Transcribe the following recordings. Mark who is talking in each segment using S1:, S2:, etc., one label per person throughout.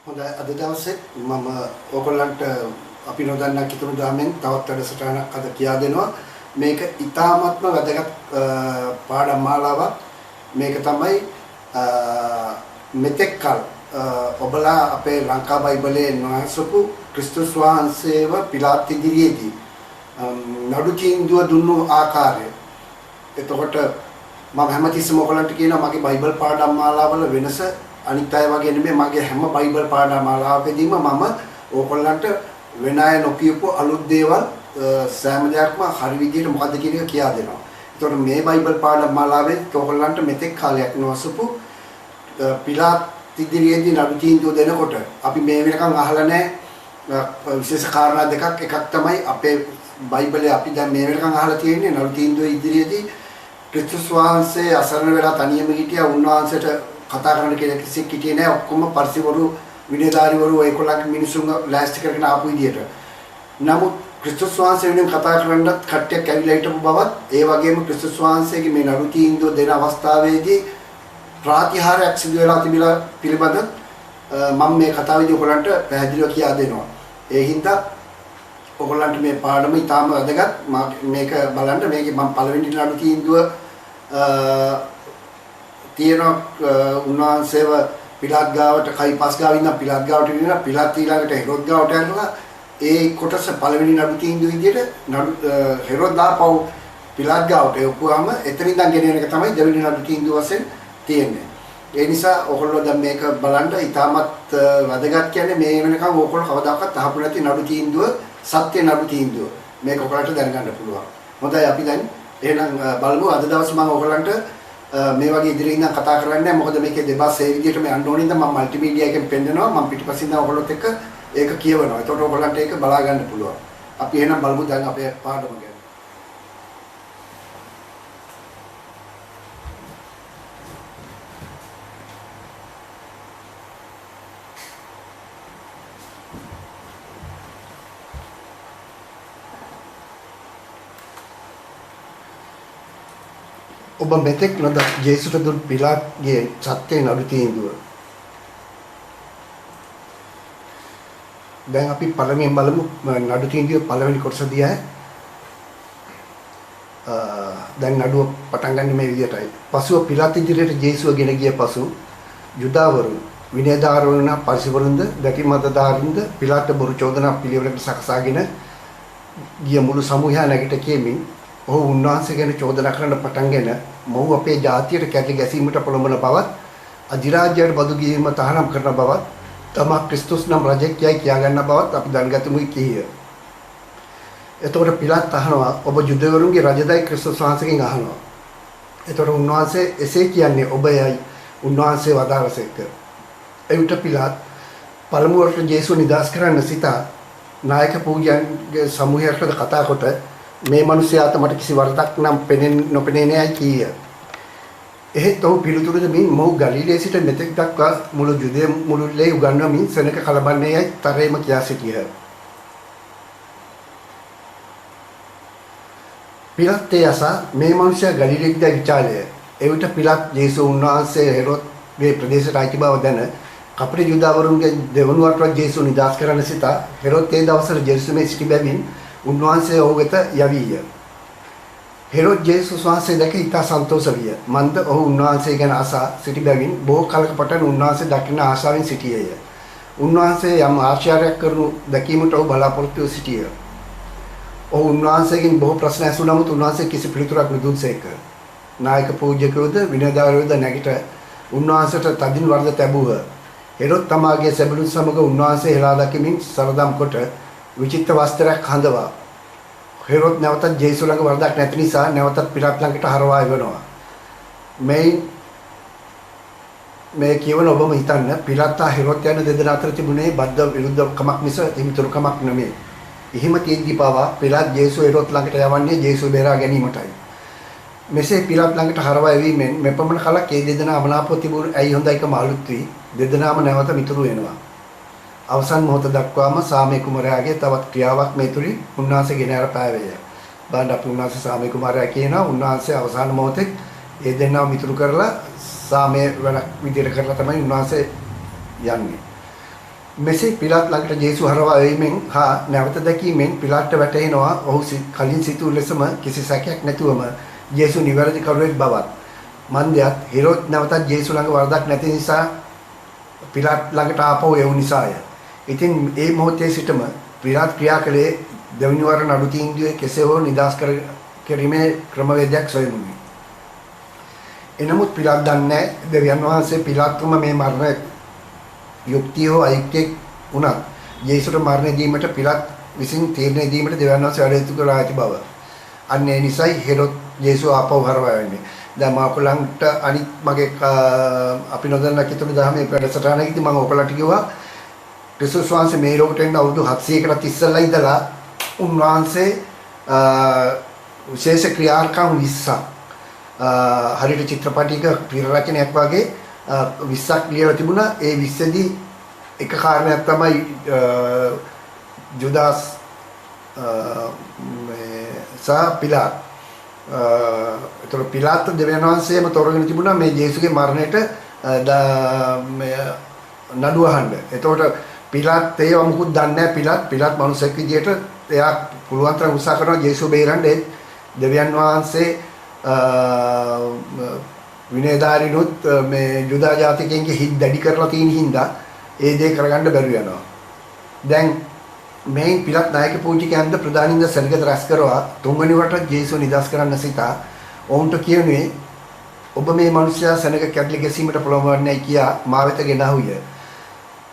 S1: හොඳයි අද දවසේ මම ඔයගොල්ලන්ට අපි නොදන්නා කිතුණු දාමෙන් තවත් වැඩසටහනක් අද කියා දෙනවා. මේක ඉතාමත්ම වැදගත් පාඩම් මාලාවක්. මේක තමයි මෙතෙක් කල ඔබලා අපේ ලංකා බයිබලයේ නොහසපු ක්‍රිස්තුස් වහන්සේව පිලාත් ඉදිරියේදී නඩු තීන්දුව දුන්නු ආකාරය. එතකොට මම හැමතිස්සෙම ඔයගොල්ලන්ට කියනවා මගේ බයිබල් පාඩම් මාලාවල වෙනස අනිත් අය වගේ නෙමෙයි. මගේ හැම බයිබල් පාඩම් මාලාවකදීම මම ඕගොල්ලන්ට වෙන අය නොකියපු අලුත් දේවල් සෑම දෙයක්ම හරි විදිහට මොකද්ද කියන එක කියා දෙනවා. ඒතකොට මේ බයිබල් පාඩම් මාලාවේ ඕගොල්ලන්ට මෙතෙක් කාලයක් නොවසපු පිලාත් ඉදිරියේදී නඩු තීන්දුව දෙනකොට අපි මේ වෙනකන් අහලා නැහැ විශේෂ කාරණා දෙකක්. එකක් තමයි අපේ බයිබලයේ අපි දැන් මේ වෙනකන් අහලා තියෙන්නේ නඩු තීන්දුව ඉදිරියේදී ක්‍රිස්තුස් වහන්සේ අසරණ වෙලා තනියම හිටියා. උන්වහන්සේට කතා කරන්න කියලා කිසිෙක් හිටියේ නැහැ. ඔක්කොම පරිසිවරු විනයධාරීවරු ඒකොල්ලන්ගේ මිනිසුන් ලෑස්ති කරගෙන ආපු විදියට. නමුත් ක්‍රිස්තුස් වහන්සේ වෙනුවෙන් කතා කරන්නත් කට්ටියක් ඇවිල්ලා හිටපු බවත් ඒ වගේම ක්‍රිස්තුස් වහන්සේගේ මේ නඩු තීන්දුව දෙන අවස්ථාවේදී ප්‍රාතිහාරයක් සිදු වෙලා තිබිලා පිළිබඳ මම මේ කතාවේදී ඔයගොල්ලන්ට පැහැදිලිව කියා දෙනවා. ඒ හින්දා ඔයගොල්ලන්ට මේ පාඩම ඉතාම වැදගත්. මේක බලන්න මේකේ මම පළවෙනි නඩු තීන්දුව තියෙන උන්වහන්සේව පිලාත් ගාවට කයිපස් ගාව ඉඳන් පිලාත් ගාවට ගෙනියලා පිලාත් ඊළඟට හෙරොද් ගාවට යනවා. ඒ කොටස පළවෙනි නඩු තීන්දුව විදිහට හෙරොද් දාපව පිලාත් ගාවට එවපුවාම එතන ඉඳන් ගෙනියන එක තමයි දෙවෙනි නඩු තීන්දුව වශයෙන් තියෙන්නේ. ඒ නිසා ඔයගොල්ලෝ දැන් මේක බලන්න ඉතාමත් වැදගත්. කියන්නේ මේ වෙනකන් ඔයගොල්ලෝ කවදාකවත් අහපු නැති නඩු තීන්දුව, සත්‍ය නඩු තීන්දුව. මේක ඔයගොල්ලන්ට දැනගන්න පුළුවන්. හොඳයි අපි දැන් එහෙනම් බලමු. අද දවසේ මම ඔයගොල්ලන්ට මේ වගේ ඉදිරියෙන් ඉඳන් කතා කරන්නේ නැහැ. මොකද මේකේ දෙබස් ඒ විදිහට මේ යන්න ඕනින්ද මම මල්ටිමීඩියා එකෙන් පෙන්නනවා. මම පිටිපස්සින් ඉඳන් ඔයගොල්ලොත් එක්ක ඒක කියවනවා. එතකොට ඔයගොල්ලන්ට ඒක බලා ගන්න පුළුවන්. අපි එහෙනම් බලමු දැන් අපේ පාඩම ගැන. ඔබ මෙතෙක් නොද ජේසුට දුන් පිලාත්ගේ සත්‍ය නඩු තීන්දුව. දැන් අපි පළමුවෙන් බලමු නඩු තීන්දුවේ පළවෙනි කොටස දිහා. දැන් නඩුව පටන් ගන්න මේ විදිහටයි. පසුව පිලාත් ඉදිරියට ජේසුව ගෙන ගිය පසු යුදාවරු විනයධාරීවරුන් පරිසවරුන්ද දැකීමතදාරින්ද පිලාත් බොරු චෝදනා පිළිවෙලකට සකසාගෙන ගිය මුළු සමූහය නැගිට කියමින් ඔහු උන්වහන්සේ ගැන චෝදනා කරන්න පටන්ගෙන මොහු අපේ ජාතියට කැටි ගැසීමට පොළඹන බවත් අධිරාජ්‍යයට බදු ගීම තහනම් කරන බවත් තමා ක්‍රිස්තුස් නම් රජෙක් යයි කියා ගන්න බවත් අපි දැනගතමුයි කීය. එතකොට පිලාත් අහනවා ඔබ යුදවරුන්ගේ රජදයි ක්‍රිස්තුස් වහන්සේගෙන් අහනවා. එතකොට උන්වහන්සේ එසේ කියන්නේ ඔබයයි උන්වහන්සේ වදාළසේක. එවිට පිලාත් පළමුවට ජේසුව නිදාස් කරන්න සිතා නායක පූජාන්ගේ සමූහයට කතා කොට මේ මිනිස්යාට මට කිසි වරදක් නම් නොපෙනේ නෑයි කීය. එහෙත් ඔහු පිළිතුරු දෙමින් මොහු ගලිලයේ සිට මෙතෙක් දක්වා මුළු යුදෙය මුළුල්ලේ උගන්වමින් සෙනක කලබන්නේ යයි තරේම කියා සිටියහ. පිලාත් එයසා මේ මිනිසයා ගලිලයේද විචාලය. එවිට පිලාත් ජේසුස් උන්වහන්සේ හෙරොද්ගේ ප්‍රදේශයට අයිති බව දැන කපටි යුදාවරුන්ගේ දෙවනුවටවත් ජේසුස් නිදාස් කරන්න සිතා හෙරොද් ඒ දවස්වල ජෙරුසලමේ සිටි බැවින් උන්වහන්සේ ඔහු වෙත යවීය. හෙරොද් ජේසුස් වහන්සේ දැක ඉතා සන්තෝෂ විය. මන්ද ඔහු උන්වහන්සේ ගැන අසා සිටි බැවින් බොහෝ කලක පටන් උන්වහන්සේ දකින්න ආශාවෙන් සිටියේය. උන්වහන්සේ යම් ආශ්චර්යයක් කරනු දැකීමට ඔහු බලාපොරොත්තු වී සිටියේය. ඔහු උන්වහන්සේගෙන් බොහෝ ප්‍රශ්න ඇසූ නමුත් උන්වහන්සේ කිසි පිළිතුරක් නොදුන්සේක. නායක පූජකවරුද විනයධාරීවරුද නැගිට උන්වහන්සේට තදින් වරද තැබුව. හෙරොද් තමාගේ සැබළුන් සමග උන්වහන්සේ හෙලා දකිමින් සරදම් කොට විචිත්‍ර වස්ත්‍රයක් හඳවා. හෙරොද් නැවතත් ජේසුස් ළඟ වරදක් නැති නිසා නැවතත් පිලාත් ළඟට හරවා එවනවා. මේ කියවන ඔබම හිතන්න පිලාත් හෙරොද් යන දෙදෙනා අතර තිබුණේ බද්ධ විරුද්ධකමක් මිස හිමිතුරුකමක් නෙමෙයි. එහිම තියෙද්දි පවා පිලාත් ජේසුස් හෙරොද් ළඟට යවන්නේ ජේසුස් බේරා ගැනීමටයි. මෙසේ පිලාත් ළඟට හරවා එවීමෙන් මෙපමණ කලක් ඒ දෙදෙනා අමනාපව තිබුණු ඇයි හොඳයිකම අලුත් වී දෙදෙනාම නැවත මිතුරු වෙනවා. අවසන් මොහොත දක්වාම සාමේ කුමාරයාගේ තවත් ක්‍රියාවක් මේ තුලින් උන්වහන්සේ ගෙන අර පෑවේය. බණ්ඩ අපේ උන්වහන්සේ සාමේ කුමාරයා කියනවා උන්වහන්සේ අවසාන මොහොතේ ඒ දෙන්නාම මිතුරු කරලා සාමේ වැඩක් විදියට කරලා තමයි උන්වහන්සේ යන්නේ. මෙසේ පිලාත් ළඟට ජේසු හරවා එීමෙන් හා නැවත දැකීමෙන් පිලාත්ට වැටහෙනවා ඔහු කලින් සිතූ ලෙසම කිසි සැකයක් නැතුවම ජේසු නිවැරදි කරුවෙක් බවත්. මන්දයත් හෙරෝද් නැවතත් ජේසු ළඟ වරදක් නැති නිසා පිලාත් ළඟට ආපහු එවු නිසාය. ඉතින් ඒ මොහොතේ සිටම පිලාත් ක්‍රියා කළේ දෙවනි වර නඩු තීන්දුවේ කෙසේ හෝ නිදහස් කිරීමේ ක්‍රමවේදයක් සොයමිනි. එනමුත් පිලාත් දන්නේ දෙවියන් වහන්සේ පිලාත්තුම මේ මරණ යුක්තිය හෝ අයුක්තියක් වුණත් ජේසුට මරණ දීමට පිලාත් විසින් තීරණය දීමට දෙවියන් වහන්සේ වැඩ යුතු කරලා ඇති බව. අන්න ඒ නිසයි හෙරොද් ජේසු ආපහු හරවා යන්නේ. දැන් මම ඔයගලන්ට අනිත් මගේ අපි නොදන්නා කිතුළු දහමේ වැඩසටහනකදී මම ඔයගලන්ට කිව්වා ක්‍රිස්තුස් වහන්සේ මේ ලෝකෙට එන්න අවුරුදු 700කට ඉස්සෙල්ලා ඉඳලා උන්වහන්සේ විශේෂ ක්‍රියාකාරකම් 20ක් හරියට චිත්‍රපටයක පිරරචනයක් වගේ 20ක් ලියලා තිබුණා. ඒ 20දී එක කාරණයක් තමයි ජුදාස් සහ පිලාත්. ඒතර පිලාත් දෙවියන් වහන්සේම තෝරගෙන තිබුණා මේ ජේසුගේ මරණයට නඩුව අහන්න. එතකොට පිලාත් ඒව මොකුත් දන්නේ නැහැ. පිලාත් මනුස්සයෙක් විදියට එයා පුළුවන් තරම් උත්සාහ කරනවා ජේසුව බේරන්න. දෙවියන් වහන්සේ විනයධාරිනුත් මේ යුදා ජාතිකයන්ගේ හිත් දැඩි කරලා තියෙන හින්දා ඒ දේ කරගන්න බැරි වෙනවා. දැන් මේ පිලාත් නායක පූජිකයන්ද ප්‍රධානින්ද සල්ගත රැස් කරවා තුන්වෙනි වට ජේසුව නිදහස් කරන්න සිතා ඔවුන්ට කියුනේ ඔබ මේ මිනිසයා සෙනග කැඩලි ගැසීමට පොළඹවන්නේ කියා මා වෙත ගෙනාවුය.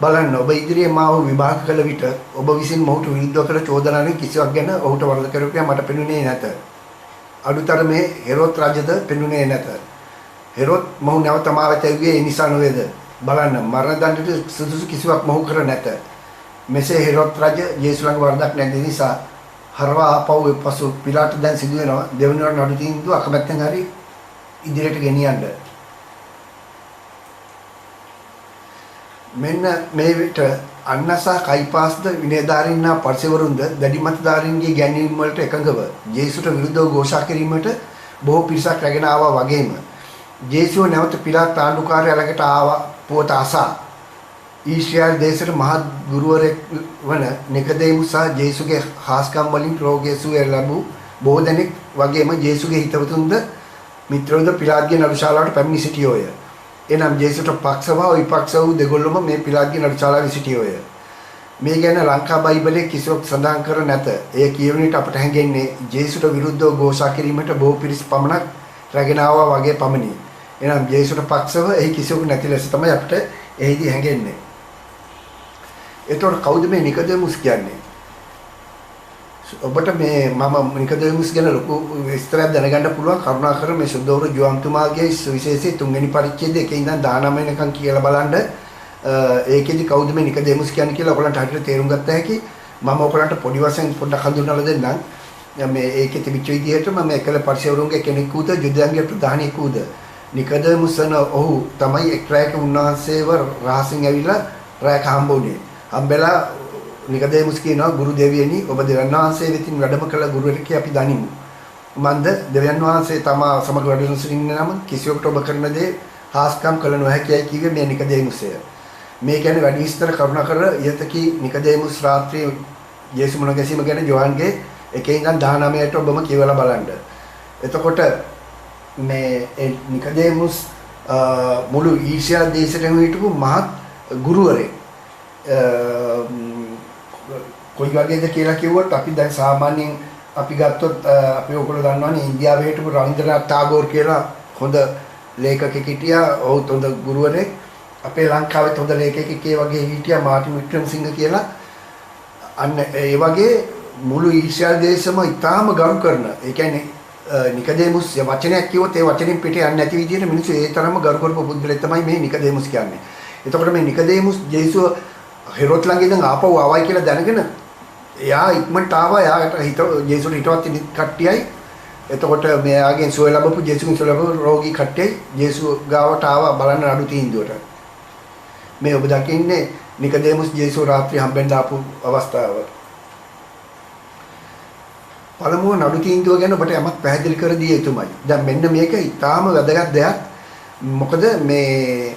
S1: බලන්න ඔබ ඉදිරියේ මාව විභාග කළ විට ඔබ විසින් මොහුට විරුද්ධව කළ චෝදනාවෙන් කිසිවක් ගැන ඔහුට වරද කරුවා මට පෙනුනේ නැත. අඩුතරමේ හෙරෝද් රජද පෙනුනේ නැත. හෙරෝද් මොහු නැවත මා වෙත ඇවියේ ඒ නිසා නොවේද? බලන්න මරණ දඬුවමට සුදුසු කිසිවක් මොහු කර නැත. මෙසේ හෙරෝද් රජ ජේසු ළඟ වරදක් නැති නිසා හරවා ආපහු පසු පිලාට දැන් සිදු වෙනවා දෙවන වර නඩු තීන්දුව අකමැත්තෙන් හරි ඉදිරියට ගෙනියන්න. මෙන්න මේ විට අන්නසා කයිපාස්ද විනයධාරීන්නා පරිසවරුන්ද දැඩි මතධාරීන්ගේ ගැන්වීම් වලට එකඟව ජේසුට විරුද්ධව ഘോഷා කිරීමට බොහෝ පිරිසක් රැගෙන ආවා වගේම ජේසුව නැවත පිලාත් ආණ්ඩුකාරයා ළඟට ආවා පුවත අසා ඊශ්‍රායල් දේශයට මහත් ගුරුවරයෙක් වන නිකදේමුස් සහ ජේසුගේ හාස්කම් වලින් රෝගී සුවය ලැබූ බොහෝ දෙනෙක් වගේම ජේසුගේ හිතවතුන්ද මිත්‍රවද පිලාත්ගේ නඩුශාලාවට පැමිණ සිටියෝය. එනම් ජේසුට පක්ෂ වූ විපක්ෂ වූ දෙගොල්ලම මේ පිලාත්ගේ නඩුශාලාවේ සිටියෝය. මේ ගැන ලංකා බයිබලයේ කිසිවක් සඳහන් කර නැත. එය කියවන විට අපට හැඟෙන්නේ ජේසුට විරුද්ධව ഘോഷා කිරීමට බොහෝ පිරිස් පමණක් රැගෙන ආවා වගේ පමණි. එනම් ජේසුට පක්ෂව එහි කිසිවක් නැති ලෙස තමයි අපට එහිදී හැඟෙන්නේ. එතකොට කවුද මේ නිකදෙමුස් කියන්නේ? ඔබට මේ මම නිකදෙමුස් ගැන ලොකු විස්තරයක් දැනගන්න පුළුවන්. කරුණාකර මේ සුද්ධෝර ජෝන්තුමාගේ සුවිශේෂී 3 වෙනි පරිච්ඡේදයේ එකේ ඉඳන් 19 වෙනකන් කියලා බලන්න. ඒකෙදි කවුද මේ නිකදෙමුස් කියන්නේ කියලා ඔයගලන්ට හරියට තේරුම් ගත්ත හැකි. මම ඔයගලන්ට පොඩි වශයෙන් පොඩ්ඩක් හඳුන්වලා දෙන්නම්. මේ ඒකේ තිබිච්ච විදිහට මම එකල පරිසවරුන්ගේ කෙනෙකුද යුදයන්ගේ ප්‍රධානියෙකුද නිකදෙමුස් යන ඔහු තමයි එක් රැයක උන්වහන්සේව රහසින් ඇවිල්ලා රැයක හම්බුනේ. හම්බෙලා නිකදේමුස් කියනවා ගුරු දෙවියනි ඔබ දෙවියන් වහන්සේ වෙතින් වැඩම කළ ගුරුවරයෙක් අපි දනිමු. මන්ද දෙවියන් වහන්සේ තමා සමග වැඩම සිටින්න නම් කිසිවෙකුට ඔබ කරන දේ හාස්කම් කළ නොහැකියි කිව්වේ මේ නිකදේමුස්ය. මේ කියන්නේ වැඩි විස්තර කරුණාකර යතකි නිකදේමුස් රාත්‍රියේ යේසු මුණ ගැසීම ගැන යෝහන්ගේ 1 ඉඳන් 19ට ඔබම කියවලා බලන්න. එතකොට මේ නිකදේමුස් මුළු ඊශ්‍රායල් දේශයෙන් හිටපු මහත් ගුරුවරයෙක්. කොයි වගේද කියලා කිව්වොත් අපි දැන් සාමාන්‍යයෙන් අපි ගත්තොත් අපි ඔයගොල්ලෝ දන්නවනේ ඉන්දියාවේ හිටපු රවීන්ද්‍රනාත් tagore කියලා හොඳ ලේඛකෙක් හිටියා. ඔහු හොඳ ගුරුවරයෙක්. අපේ ලංකාවේ හොඳ ලේඛකෙක් ඒ වගේ හිටියා මාර්ටින් වික්‍රමසිංහ කියලා. අන්න ඒ වගේ මුළු ඊශ්‍රායල් දේශම ඉතාම ගරු කරන. ඒ කියන්නේ නිකදේමුස් වචනයක් කිව්වොත් ඒ වචනෙන් පිට යන්නේ නැති විදිහට මිනිස්සු ඒ තරම්ම ගරු කරපු පුද්ගලෙක් තමයි මේ නිකදේමුස් කියන්නේ. එතකොට මේ නිකදේමුස් ජේසුව හෙරෝද් ළඟ ඉඳන් ආපහු ආවයි කියලා දැනගෙන එයා ඉක්මනට ආවා. එයාට ජේසුට හිතවත් කට්ටියයි. එතකොට මෙයාගෙන් සුවය ලැබපු ජේසුගෙන් සුවය ලැබපු රෝගී කට්ටියයි ජේසු ගාවට ආවා බලන්න නඩු තීන්දුවට. මේ ඔබ දකින්නේ නිකදේමුස් ජේසු රාත්‍රී හම්බෙන්න ආපු අවස්ථාව. පළමුව නඩු තීන්දුව ගැන ඔබට යමක් පැහැදිලි කර දිය යුතුමයි. දැන් මෙන්න මේක ඊටාම වැදගත් දෙයක්. මොකද මේ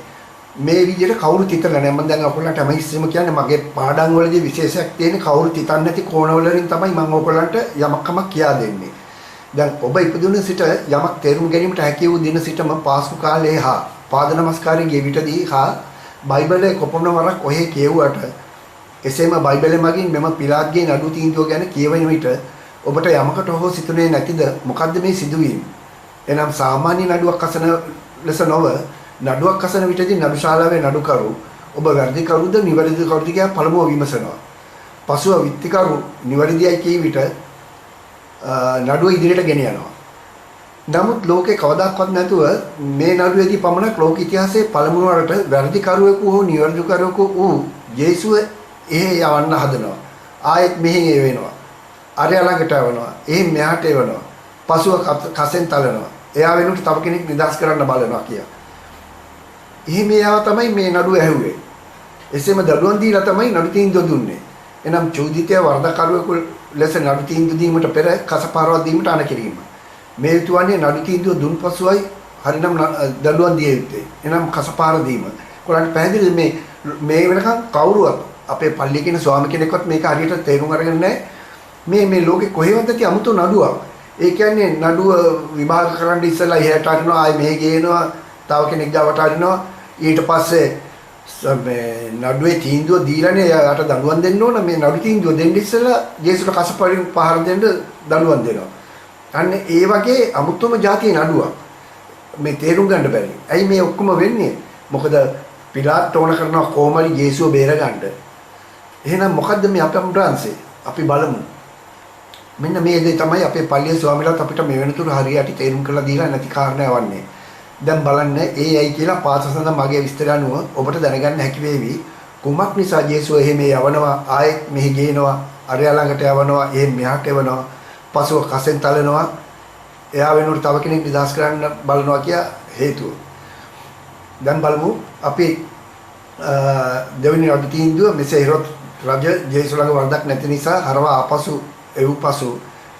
S1: මේ විදිහට කවුරුත් හිතලා නැහැ. මම දැන් ඔයගොල්ලන්ට හැම ඉස්සෙම කියන්නේ මගේ පාඩම් වලදී විශේෂයක් තියෙන කවුරුත් හිතන්නේ නැති කෝණවලින් තමයි මම ඔයගොල්ලන්ට යමක්කමක් කියා දෙන්නේ. දැන් ඔබ ඉපදුන සිට යමක් තේරුම් ගැනීමට හැකි වූ දින සිටම පාස්කු කාලයේ හා පාද නමස්කාරයේ ගෙවිටදී හා බයිබලයේ කොපමණ වරක් ඔහේ කියවුවට එසේම බයිබලයේ මගින් මෙම පිලාත්ගේ නඩු තීන්දුව ගැන කියවන විට ඔබට යමකට හෝ සිතුනේ නැතිද මොකද්ද මේ සිදුවීම? එනම් සාමාන්‍ය නඩුවක් අසන ලෙස නොව නඩුවක් අසන විටදී නඩුශාලාවේ නඩුකරු ඔබ වැරදිකරුද නිවැරදිකරුද කියලා පළමුව විමසනවා. පසුව විත්තිකරු නිවැරදියි කී විට නඩුව ඉදිරියට ගෙන යනවා. නමුත් ලෝකේ කවදාවත් නැතුව මේ නඩුවේදී පමණක් ලෝක ඉතිහාසයේ පළමු වරට වැරදිකරුවෙකු හෝ නිවැරදිකරුවෙකු වූ යේසුව එහෙ යවන්න හදනවා. ආයෙත් මෙහෙන් එවෙනවා. අරයා ළඟට යවනවා. එහෙන් මෙහාට එවනවා. පසුව කසෙන් තලනවා. එයා වෙනුවට තව කෙනෙක් නිදහස් කරන්න බලනවා කියලා. එහෙම එයා තමයි මේ නඩුව ඇහුවේ. එසේම දඩුවම් දීලා තමයි නඩු තීන්දුව දුන්නේ. එනම් චෝදිතය වරදකරුවෙකු ලෙස නඩු තීන්දුව දීමට පෙර කසපාරවක් දීමට අණ කිරීම. මේ යුතුයන්නේ නඩු තීන්දුව දුන් පසුයි හරිනම් දඩුවම් දිය යුත්තේ. එනම් කසපාර දීම. කොහොමද පැහැදිලි මේ වෙනකන් කවුරුවත් අපේ පල්ලියේ කියන ස්වාමි කෙනෙක්වත් මේක හරියට තේරුම් අරගෙන නැහැ. මේ ලෝකේ කොහෙවත් ඇති 아무තු නඩුවක්. ඒ කියන්නේ නඩුව විභාග කරන්න ඉස්සෙල්ලා එහෙට අරිනවා ආයි මෙහෙ ගේනවා තව කෙනෙක් ගාවට අරිනවා ඊට පස්සේ මේ නඩුවේ තීන්දුව දීලානේ යාට දඬුවම් දෙන්න ඕන මේ නඩු තීන්දුව දෙන්න ඉස්සෙල්ලා ජේසුට කසපරින් පහර දෙන්න දඬුවම් දෙනවා. අන්න ඒ වගේ අමුතුම જાතිය නඩුවක්. මේ තේරුම් ගන්න බැරි. ඇයි මේ ඔක්කොම වෙන්නේ? මොකද පිලාත් ඕන කරනවා කොහොමරි ජේසුව බේරගන්න. එහෙනම් මොකද්ද මේ අපේ අපි බලමු. මෙන්න මේ දේ තමයි අපේ පල්ලියේ ස්වාමීලාත් අපිට මේ වෙනතුරු හරියට තේරුම් කරලා දීලා නැති කාරණා වන්නේ. දැන් බලන්න ඒයි කියලා පාසසඳ මගේ විස්තර අනුව ඔබට දැනගන්න හැකි වේවි. කුමක් නිසා ජේසුව එහෙම යවනවා ආයෙත් මෙහි ගේනවා අරයා ළඟට යවනවා එහෙන් මෙහාට යවනවා පසුව කසෙන් තලනවා එයා වෙනුවට තව කෙනෙක් නිදහස් කරන්න බලනවා කිය හේතුව. දැන් බලමු අපි දෙවෙනි නඩු තීන්දුව මෙසේ හිරොත් රජ ජේසු ළඟ වරදක් නැති නිසා හරවා ආපසු එව් පසු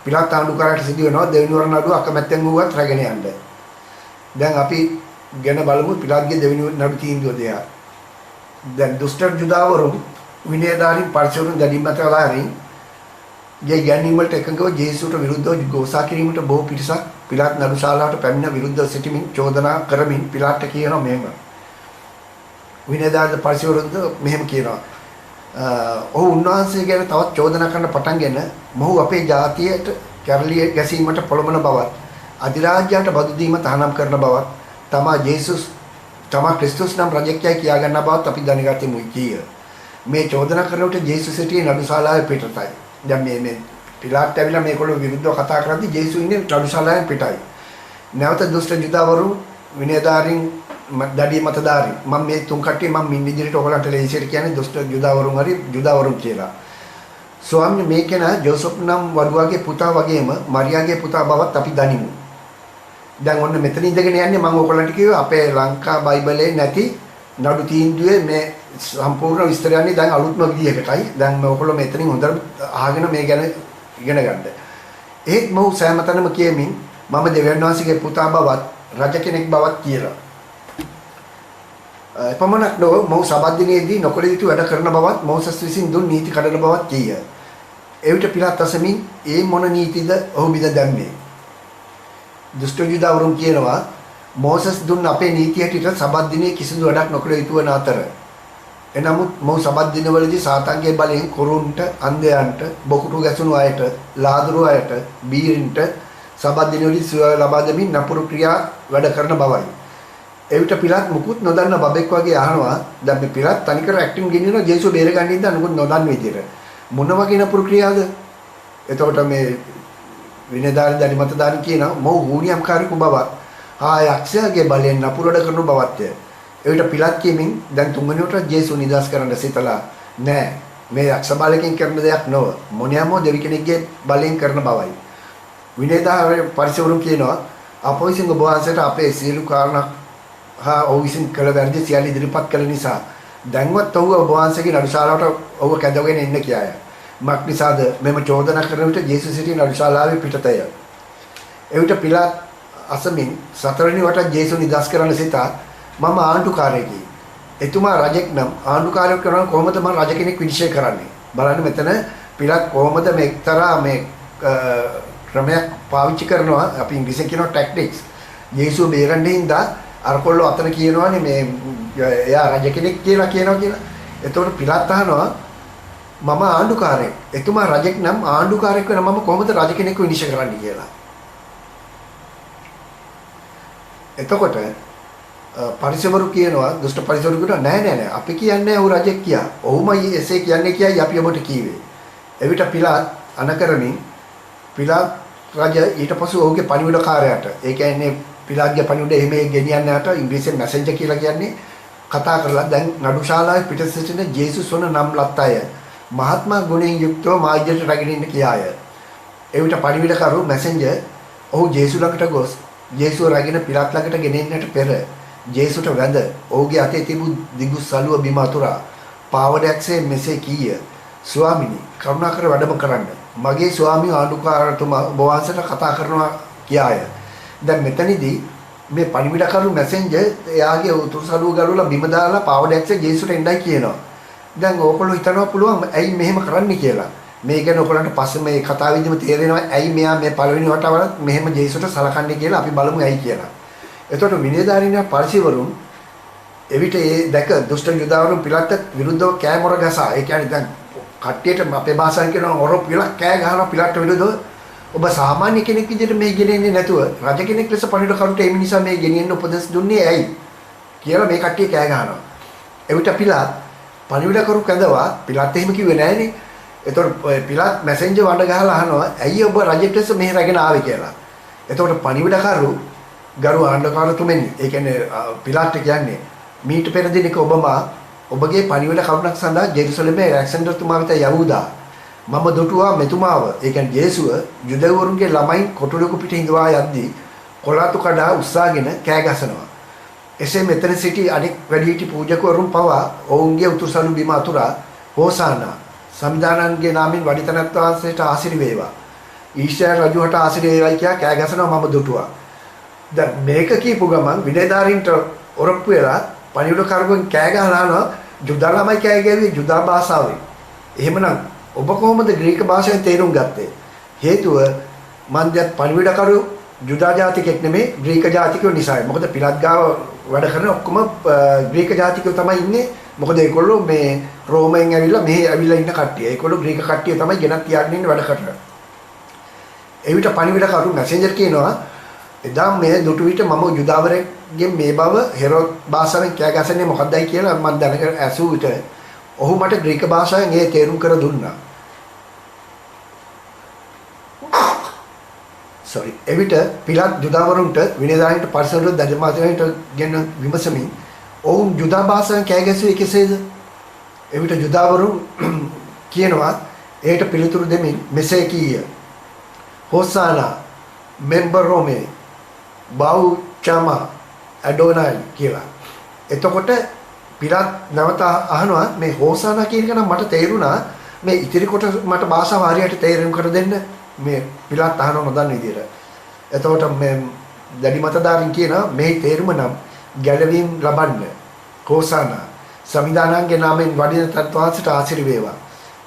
S1: පිලාත් ආණ්ඩුකාරට සිදු වෙනවා දෙවෙනි වර නඩුව අකමැත්තෙන් වුවත් රැගෙන යන්න. දැන් අපි ගැන බලමු පිලාත්ගේ දෙවෙනි නඩු තීන්දුව දෙයක්. දැන් දුෂ්ට ජුදාවරුන් විනයධාරීන් පරිසවරුන් දැඩි මතලාරින් ගේ ගැනීම වලට එකඟව ජේසුට විරුද්ධව ගෝසා කිරීමට බොහෝ පිරිසක් පිලාත් නඩුශාලාවට පැමිණ විරුද්ධව සිටමින් චෝදනා කරමින් පිලාත්ට කියනවා මෙහෙම. විනයධාරීන් පරිසවරුන්ද මෙහෙම කියනවා. ඔහු උන්වහන්සේ ගැන තවත් චෝදනා කරන්න පටන්ගෙන මොහු අපේ ජාතියට කැරලිය ගැසීමට පොළඹන බවත් අධිරාජ්‍යයට බදු දීම තහනම් කරන බවත් තමා ක්‍රිස්තුස් නම් රජෙක්යයි කියා ගන්න බවත් අපි දැනගත්තෙමු කීය. මේ චෝදනා කරනකොට ජේසුස් සිටියේ නඩුශාලාවේ පිටතයි. දැන් මේ පිලාත් ඇවිල්ලා මේගොල්ලෝ විරුද්ධව කතා කරද්දී ජේසුස් ඉන්නේ නඩුශාලාවේ පිටයි. නැවත දුෂ්ට ජුදාවරු විනයධාරීන් දඩිය මතධාරී මම මේ තුන් කට්ටිය මම මින් විදිහට ඔයගලන්ට ලේසියට කියන්නේ දුෂ්ට ජුදාවරුන් හරි ජුදාවරුන් කියලා. ස්වාමීන් මේ කෙනා ජෝසප් නම් වඩුවාගේ පුතා වගේම මරියාගේ පුතා බවත් අපි දනිමු. දැන් ඔන්න මෙතන ඉඳගෙන යන්නේ මම ඔයගලන්ට කිව්වේ අපේ ලංකා බයිබලයේ නැති නඩු තීන්දුවේ මේ සම්පූර්ණ විස්තරයන්නේ දැන් අලුත්ම විදිහකටයි. දැන් මේ ඔයගොල්ලෝ මෙතනින් හොඳට අහගෙන මේ ගැන ඉගෙන ගන්න. ඒත් මොහු සෑමතැනම කියමින් මම දෙවියන් වහන්සේගේ පුතා බවත් රජ කෙනෙක් බවත් කියලා. එපමණක් නොව මොහු සබත් දිනේදී නොකළ යුතු වැඩ කරන බවත් මෝසස් විසින් දුන් නීති කඩන බවත් කීය. එවිට පිලාත් අසමින් ඒ මොන නීතිද ඔහු බිඳ දැම්මේ? දුෂ්ට ජුදාවරුන් කියනවා මෝසස් දුන් අපේ නීතිය හැටියට සබත් දිනේ කිසිදු වැඩක් නොකළ යුතු වන අතර එනමුත් මොහු සබත් දිනවලදී සාතන්ගේ බලයෙන් කුරුන්ට අන්ධයන්ට බොකුටු ගැසුණු අයට ලාදරු අයට බීරින්ට සබත් දිනවලදී සුවය ලබා දෙමින් නපුරු ක්‍රියා වැඩ කරන බවයි. එවිට පිලාත් මුකුත් නොදන්න බබෙක් වගේ අහනවා දැන් මේ පිලාත් තනිකර ඇක්ටින් ගෙනියනවා ජේසුව බේර ගන්න ඉඳන් මුකුත් නොදන්න විදියට මොන වගේ නපුරු ක්‍රියාද? එතකොට මේ විනයධාරී දඩිමතධාරී කියනවා මොහු හුනියම්කාරකු බවත් යක්ෂයාගේ බලයෙන් නපුරඩ කරන බවත්ය. එවිට පිලාත් කියමින් දැන් තුන්වෙනිවට ජේසුව නිදහස් කරන්න සිතලා නෑ මේ යක්ෂ බලයෙන් කරන දෙයක් නොව මොනියමෝ දෙවි කෙනෙක්ගේ බලයෙන් කරන බවයි. විනයධාරී පරිසවරුන් කියනවා අප විසින් ඔබ වහන්සේට අපේ සියලු කාරණා ඔහු විසින් කළ වැරදි සියල්ල ඉදිරිපත් කළ නිසා දැන්වත් ඔහු ඔබ වහන්සේගේ නඩුශාලාවට ඔහු කැඳවගෙන ඉන්න කියාය. මක් නිසාද මෙම චෝදනා කරන විට ජේසුස් සිටි නඩුශාලාවේ පිටතය. එවිට පිලාත් අසමින් සතරවෙනි වට ජේසුස් නිදහස් කරන්න සිතා මම ආණ්ඩුකාරයෙකි. එතුමා රජෙක් නම් ආණ්ඩුකාරයෙක් කරනවා කොහොමද මම රජ කෙනෙක් විනිශ්චය කරන්නේ? බලන්න මෙතන පිළාත් කොහොමද මේ එක්තරා මේ ක්‍රමයක් පාවිච්චි කරනවා අපි ඉංග්‍රීසියෙන් කියනවා ටැක්ටික්ස්. යේසුව බේරන්නේ හින්දා අරකොල්ලෝ අතන කියනවානේ මේ එයා රජ කෙනෙක් කියලා කියලා. එතකොට පිළාත් අහනවා මම ආණ්ඩුකාරයෙක්. එතුමා රජෙක් නම් ආණ්ඩුකාරයෙක් වෙන මම කොහොමද රජ කෙනෙක්ව විනිශ්චය කරන්නේ කියලා. එතකොට පරිසවරු කියනවා දුෂ්ට පරිසවරු කියනවා නෑ අපි කියන්නේ ඔහු රජෙක් කියා. ඔහුමයි එසේ කියන්නේ කියයි අපි ඔබට කීවේ. එවිට පිළාත් අනකරමින් පිළාත් රජ ඊට පස්සේ ඔහුගේ පණිවිඩකාරයාට ඒ කියන්නේ පිළාත්ගේ පණිවිඩ එහෙම ගෙනියන්න යට ඉංග්‍රීසියෙන් මැසෙන්ජර් කියලා කියන්නේ කතා කරලා දැන් නඩුශාලාවේ පිට සිටින ජේසුස් වන නම් ලත් අය මහත්මා ගුණයෙන් යුක්තව මාධ්‍යයට රැගෙන ඉන්න කියාය. එවිට පණිවිඩකරු මැසෙන්ජර් ඔහු ජේසුස් ළඟට ගොස් ජේසුව රැගෙන පිළාත් ළඟට ගෙනෙන්නට පෙර ජේසුට වැඳ ඔහුගේ අතේ තිබූ දිගු සලුව බිම අතුරා පාවඩයක්සේ මෙසේ කීය. ස්වාමිනී කරුණාකර වැඩම කරන්න. මගේ ස්වාමී ආණ්ඩුකාරතුමා ඔබ වහන්සේට කතා කරනවා කියාය. දැන් මෙතනදී මේ පණිවිඩකරු මැසෙන්ජර් එයාගේ උතුරු සලුව ගලවලා බිම දාලා පාවඩයක්සේ ජේසුට එන්නයි කියනවා. දැන් ඕගොල්ලෝ හිතනවා පුළුවන් ඇයි මෙහෙම කරන්නේ කියලා. මේ ගැන ඔයගොල්ලන්ට පස්සේ මේ කතාවෙදිම තේරෙනවා ඇයි මෙයා මේ පළවෙනි වතාවට මෙහෙම ජේසුට සලකන්නේ කියලා අපි බලමු ඇයි කියලා. එතකොට විනයධාරීන් පරිසවරුන් එවිට ඒ දැක දුෂ්ට යුදාවරුන් පිළාත්ට විරුද්ධව කෑමොර ගසා. ඒ කියන්නේ දැන් කට්ටියට අපේ භාෂාවෙන් කියනවා ඔර පිළා කෑ ගහනවා පිළාත්ට විරුද්ධව. ඔබ සාමාන්‍ය කෙනෙක් විදිහට මේ ගෙනෙන්නේ නැතුව රජ කෙනෙක් ලෙස පණිවිඩකරුට ඒ නිසා මේ ගෙනියන්න උපදෙස් දුන්නේ ඇයි කියලා මේ කට්ටිය කෑ ගහනවා. එවිට පිළාත් පණිවිඩකරු කැඳවා පිළාත් එහෙම කිව්වේ නෑනේ. එතකොට පිළාත් මැසෙන්ජර් වඩ ගහලා අහනවා ඇයි ඔබ රජෙක් ලෙස මෙහෙ රැගෙන ආවේ කියලා. එතකොට පණිවිඩකරු ගරු ආණ්ඩුකාරතුමනි ඒ කියන්නේ පිළාත් කියන්නේ මීට පෙර දිනක ඔබගේ පණිවිඩ කරුණක් සඳහා ජෙරුසලමේ ඇලෙක්සැන්ඩර් තුමා වෙත යවුදා මම දුටුවා මෙතුමාව ඒ කියන්නේ ජේසුව යුදෙවරුන්ගේ ළමයි කොටුලක පිට හිඳවා යද්දී කොළාතු කඩා උස්සාගෙන කෑ ගසනවා. එසේ මෙතන සිටි අනෙක් වැඩිහිටි පූජකවරුන් පවා ඔවුන්ගේ උතුසලු බිම අතුරා හෝසානා සම්දානන්ගේ නාමයෙන් වඩිතනත් වහන්සේට ආශිර්වාද වේවා. ඊශ්වර රජුට ආශිර්වාද වේවායි කියා කෑ ගසනවා මම දුටුවා. දැන් මේක කියපු ගමන් විනයධාරීන්ට ඔරොප්පු වෙලා පණිවිඩකරුන් කෑ ගහලා අහනවා ජුදා ළමයි කෑ ගැව්වේ ජුදා භාෂාවෙන්. එහෙමනම් ඔබ කොහොමද ග්‍රීක භාෂාවෙන් තේරුම් ගත්තේ? හේතුව මන් දැන් පණිවිඩකරු ජුදා ජාතිකෙක් නෙමෙයි ග්‍රීක ජාතිකයෝ නිසායි. මොකද පිළාත් ගාව වැඩ කරන ඔක්කොම ග්‍රීක ජාතිකයෝ තමයි ඉන්නේ. මොකද ඒගොල්ලෝ මේ රෝමයෙන් ඇවිල්ලා මෙහි ඇවිල්ලා ඉන්න කට්ටිය. ඒගොල්ලෝ ග්‍රීක කට්ටිය තමයි ගෙනත් තියාගෙන ඉන්නේ වැඩ කරලා. එවිට පණිවිඩකරු මැසෙන්ජර් කියනවා එදා මේ දුටු විට මම යුදාවරගෙන් මේ බව හෙරොද් භාෂාවෙන් කෑ ගසන්නේ මොකක්දයි කියලා මම දැනගෙන ඇසූ විට ඔහු මට ග්‍රීක භාෂාවෙන් ඒ තේරුම් කර දුන්නා. එවිට පිළාත් යුදාවරුන්ට විනයධාරීන්ට පරිසවරුන්ට දඩමාතයන්ට ගෙන විමසමින් ඔවුන් යුදා භාෂාවෙන් කෑ ගැසුවේ කෙසේද? එවිට යුදාවරුන් කියනවා ඒට පිළිතුරු දෙමින් මෙසේ කීය. හොසානා මෙම්බර් රෝමේ බෞචමා ඇඩෝනයි කියලා. එතකොට පිළාත් නැවත අහනවා මේ හෝසානා කියන එක නම් මට තේරුණා මේ ඉතිරි කොට මට භාෂාව හරියට තේරුම් කර දෙන්න මේ පිළාත් අහනවා නොදන්න විදියට. එතකොට මේ දැඩි මතධාරීන් කියනවා මේ තේරුම නම් ගැළවීම් ලබන්න හෝසානා සමිදානන්ගේ නාමයෙන් වඩින තත්වාසයට ආශිර්වාද වේවා.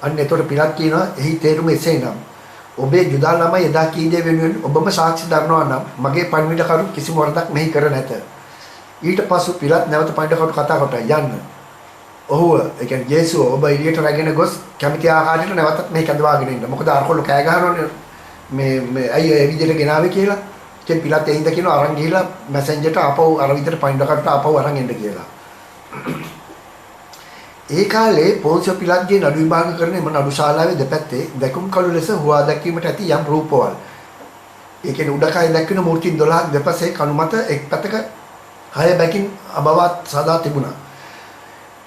S1: අන්න එතකොට පිළාත් කියනවා එහි තේරුම එසේනම් ඔබේ යුදා ළමයි එදා කී දේ වෙනුවෙන් ඔබම සාක්ෂි දරනවා නම් මගේ පණිවිඩකරු කිසිම වරදක් මෙහි කර නැත. ඊට පසු පිළාත් නැවත පණිවිඩකරුට කතා කොට යන්න. ඔහුව ඒ කියන්නේ ජේසුව ඔබ එළියට රැගෙන ගොස් කැමති ආකාරයට නැවතත් මෙහි කැඳවාගෙන ඉන්න. මොකද අරකොල්ල කෑ ගහනවනේ මේ ඇයි ඒ විදිහට ගෙනාවේ කියලා. ඉතින් පිළාත් එයින්ද කියනවා අරන් ගිහිලා මැසෙන්ජර්ට ආපහු අර විදිහට පණිවිඩකරුට ආපහු අරන් එන්න කියලා. ඒ කාලේ පොන්සිය පිළාත්ගේ නඩු විභාග කරන එම නඩු ශාලාවේ දෙපැත්තේ දැකුම් කළු ලෙස හුවා දැක්වීමට ඇති යම් රූපවල. ඒ කියන්නේ උඩකය දැක්වෙන මූර්ති 12ක් දෙපසේ කණු මත එක් පැතක 6 බැකින් අබවත් සදා තිබුණා.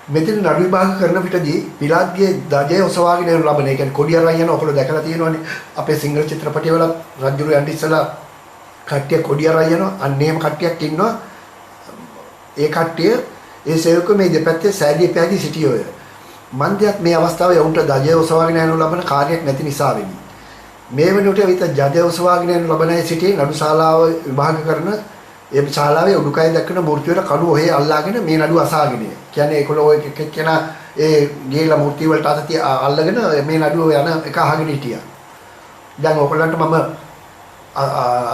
S1: මෙතන නඩු විභාග කරන විටදී පිළාත්ගේ දජය ඔසවාගෙන යන ලබන ඒ කියන්නේ කොඩිය අරන් යන ඔයගොල්ලෝ දැකලා තියෙනවනේ අපේ සිංහල චිත්‍රපටිවල රජුරු යන්න ඉස්සලා කට්ටිය කොඩිය අරන් යනවා අන්නේම කට්ටියක් ඉන්නවා. ඒ කට්ටිය ඒ සේවක මේ දෙපැත්තේ සෑදී පැහැදී සිටියෝය. මන්දියත් මේ අවස්ථාවේ වුන්ට දජය ඔසවාගෙන යනු ලබන කාර්යයක් නැති නිසා වෙමි. මේ වෙනුවට විතර ජජය ඔසවාගෙන යනු ලබන අය සිටියේ නඩු ශාලාව විභාග කරන ඒ ශාලාවේ උඩුකය දක්වන මූර්ති වල කඩුව ඔහේ අල්ලාගෙන මේ නඩුව අසාගෙන. කියන්නේ ඒගොල්ලෝ ඔය කෙනා ඒ ගිහිලා මූර්ති වලට අත අල්ලගෙන මේ නඩුව යන එක අහගෙන හිටියා. දැන් ඔයගොල්ලන්ට මම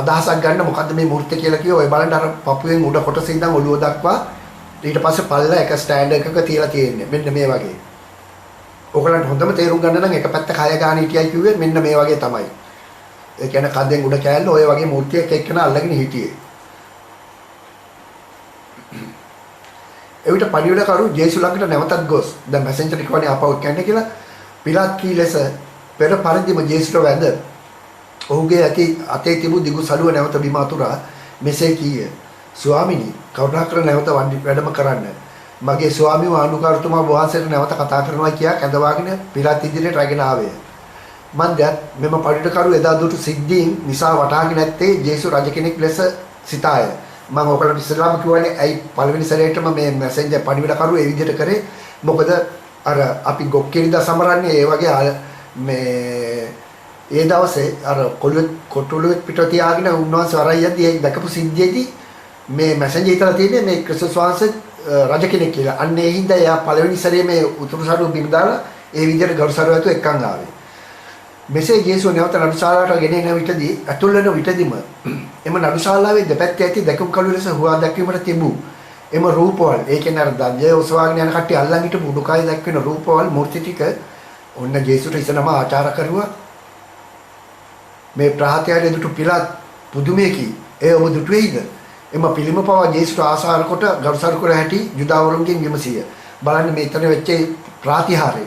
S1: අදහසක් ගන්න මොකද්ද මේ මූර්තිය කියලා කිව්ව ඔය බලන්න අර පපුවෙන් උඩ කොටසින් ඉඳන් ඔළුව දක්වා ඊට පස්සේ පල්ල එක ස්ටෑන්ඩ් එකක තියලා තියෙන්නේ. මෙන්න මේ වගේ. ඔයගොල්ලන්ට හොඳම තේරුම් ගන්න නම් එක පැත්ත කය ගන්න හිටියයි කිව්වේ මෙන්න මේ වගේ තමයි. ඒ කියන්නේ කද්දෙන් උඩ කෑල්ල ඔය වගේ මූර්තියක් එක්කන අල්ලගෙන හිටියේ. එවිට පණිවිඩ කරු ජේසු ළඟට නැවතත් ගොස් දැන් මැසෙන්ජර් කිව්වනේ ආපහු යන්න කියලා පිලාත් කී ලෙස පෙර පරිදිම ජේසුට වැඳ ඔහුගේ අතේ තිබූ දිගු සළුව නැවත බිම අතුරා මෙසේ කීය ස්වාමිනී කරුණාකර නැවත වැඩම කරන්න මගේ ස්වාමී වානුකාරතුමා වහන්සේට නැවත කතා කරනවා කියා කැඳවාගෙන පිලාත් ඉදිරියට රැගෙන ආවේ මන් දැන් මෙම පණිවිඩ කරු එදා දුටු සිද්ධීන් නිසා වටහාගෙන නැත්තේ ජේසු රජ කෙනෙක් ලෙස සිතාය මම ඔයගලන්ට ඉස්සෙල්ලාම කිව්වනේ ඇයි පළවෙනි සැරේටම මේ මැසෙන්ජර් පණිවිඩ කරු ඒ විදිහට කරේ මොකද අර අපි ගොක්කිරිදා සමරන්නේ ඒ වගේ මේ ඒ දවසේ අර කොටුලුවේ පිට තියාගෙන උන්වහන්සේ වරයි යද්දී ඒ දැකපු සිද්ධියේදී මේ මැසෙන්ජර් හිතලා තියෙන්නේ මේ ක්‍රිස්තුස් වහන්සේ රජ කෙනෙක් කියලා. අන්න ඒ හින්දා එයා පළවෙනි සැරේ මේ උතුරු සරුව බිම දාලා ඒ විදිහට ගරු සරුව ඇතුව එක්කන් ආවේ. මෙසේ ජේසුස් නැවත නඩුශාලාවට ගෙන එන විටදී ඇතුල් වෙන විටදීම එම නඩුශාලාවේ දෙපැත්තේ ඇති දැකුම් කළු ලෙස හුවා දැක්වීමට තිබූ එම රූපවල ඒ කියන්නේ අර දජය ඔසවාගෙන යන කට්ටිය අල්ලන් හිටපු උඩුකය දැක්වෙන රූපවල මූර්ති ටික ඔන්න ජේසුට ඉස්සනම ආචාර කරුවා මේ ප්‍රාහතයගේ දුටු පිලාත් පුදුමේකි ඒ ඔබ දුටුවේද එම පිළිම පවා ජේසුට ආසාර කොට ගරුසරු කර හැටි යුදාවරුන්ගෙන් විමසිය බලන්න මේ ඊතන වෙච්ච ප්‍රාතිහාරය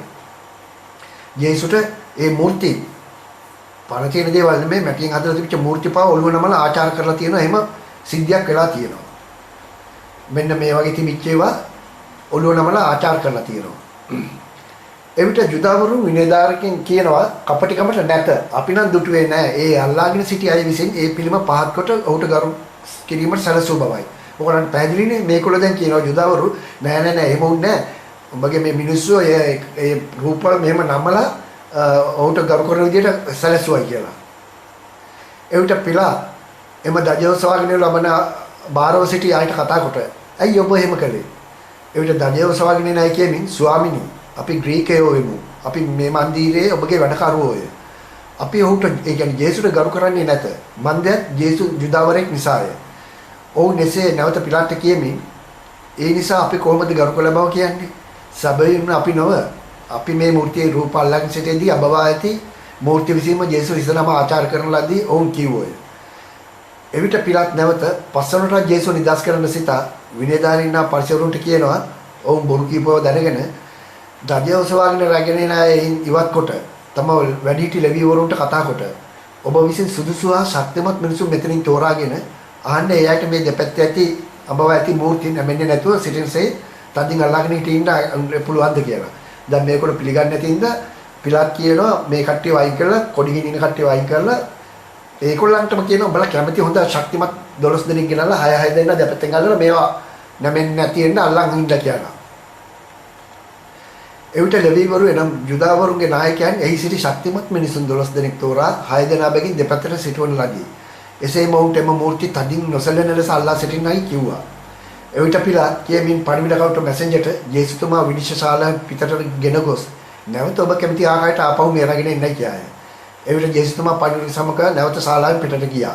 S1: ජේසුට ඒ මූර්ති පණ තියෙන දේවල් නෙමෙයි මැටියෙන් හදලා තිබිච්ච මූර්ති පාව ඔළුව නමලා ආචාර කරලා තියෙනවා එහෙම සිද්ධියක් වෙලා තියෙනවා මෙන්න මේ වගේ තිබිච්ච ඒවා ඔළුව නමලා ආචාර කරලා තියෙනවා එවිට ජුදාවරු විනයදාරකෙන් කියනවා කපටිකමට නැත අපි නම් දුටුවේ නැහැ ඒ අල්ලාගෙන සිටි අය විසින් ඒ පිළිම පහත් කොට ඔහුට ගරු කිරීමට සැලසූ බවයි ඔයගොල්ලන් පැහැදිලිනේ මේකොල්ලෝ දැන් කියනවා ජුදාවරු නෑ එහෙම උන්නේ නැහැ උඹගේ මේ මිනිස්සු ඒ රූපවල මෙහෙම නමලා ඔහුට ගරු කරන විදිහට සැලසුවයි කියලා. එවිට පිලා එම දජයෝසවාගෙන ලබන බාරව සිටි ආයත කතා කොට ඇයි ඔබ එහෙම කළේ? එවිට දජයෝසවාගෙන නයි කියමින් ස්වාමිනී අපි ග්‍රීකයෝ වෙමු. අපි මේ මන්දිරයේ ඔබගේ වැඩකරුවෝය. අපි ඔහුට ඒ කියන්නේ ජේසුට ගරු කරන්නේ නැත. මන් දැන් ජේසු ජුදාවරයෙක් නිසාය. ඔවුන් එසේ නැවත පිලාට කියමින් ඒ නිසා අපි කොහොමද ගරු කළ බව කියන්නේ? සැබවින්ම අපි නොව අපි මේ මූර්තියේ රූප අල්ලගෙන සිටෙදී අබවා ඇති මූර්තිය විසීම ජේසුස් ඉස්සනම ආචාර කරන ලදී ඔවුන් කිව්වෝය. එවිට පිලාත් නැවත පස්වනට ජේසුස් නිදාස් කරන්න සිතා විනයදාරින්නා පරිසවරුන්ට කියනවා ඔවුන් බොරු කීපව දැනගෙන දජය ඔසවාගෙන රැගෙන එන අය ඉවත් කොට තම වැඩිහිටි ලෙවිවරුන්ට කතා කොට ඔබ විසින් සුදුසු හා ශක්තිමත් මිනිසුන් මෙතනින් තෝරාගෙන ආන්න එයාට මේ දෙපැත්තේ ඇති අබව ඇති මූර්තිය නැමෙන්නේ නැතුව සිටින්සේ තදින් අල්ලාගෙන හිටින්න පුළුවන්ද කියලා. දැන් මේකට පිළිගන්නේ නැති ඉඳ පිලාත් කියනවා මේ කට්ටිය වයින් කරලා කොඩිගින් ඉන්න කට්ටිය වයින් කරලා ඒගොල්ලන්ටම කියනවා උඹලා කැමති හොඳ ශක්තිමත් 12 දෙනෙක් ගෙනල්ලා 6 දෙනා දෙපැත්තෙන් අල්ලලා මේවා නැමෙන්නේ නැති වෙන්න අල්ලන් ඉන්න කියලා. එවිට ලෙවිවරු එනම් යුදාවරුන්ගේ නායකයන් එහි සිටි ශක්තිමත් මිනිසුන් 12 දෙනෙක් තෝරා 6 දෙනා බැගින් දෙපැත්තට සිටවන ලදී. එසේම ඔවුන්ට එම මූර්ති තදින් නොසැලෙන ලෙස අල්ලා සිටින්නයි කිව්වා. එවිට පිලාත් කියමින් පණිවිඩ කවුට මැසෙන්ජර්ට ජේසුතුමා විනිශ්චය ශාලාවෙන් පිටට ගෙන ගොස් නැවත ඔබ කැමති ආකාරයට ආපහු මේ රැගෙන එන්නයි කියයි. එවිට ජේසුතුමා පණිවිඩ සමග නැවත ශාලාවෙන් පිටට ගියා.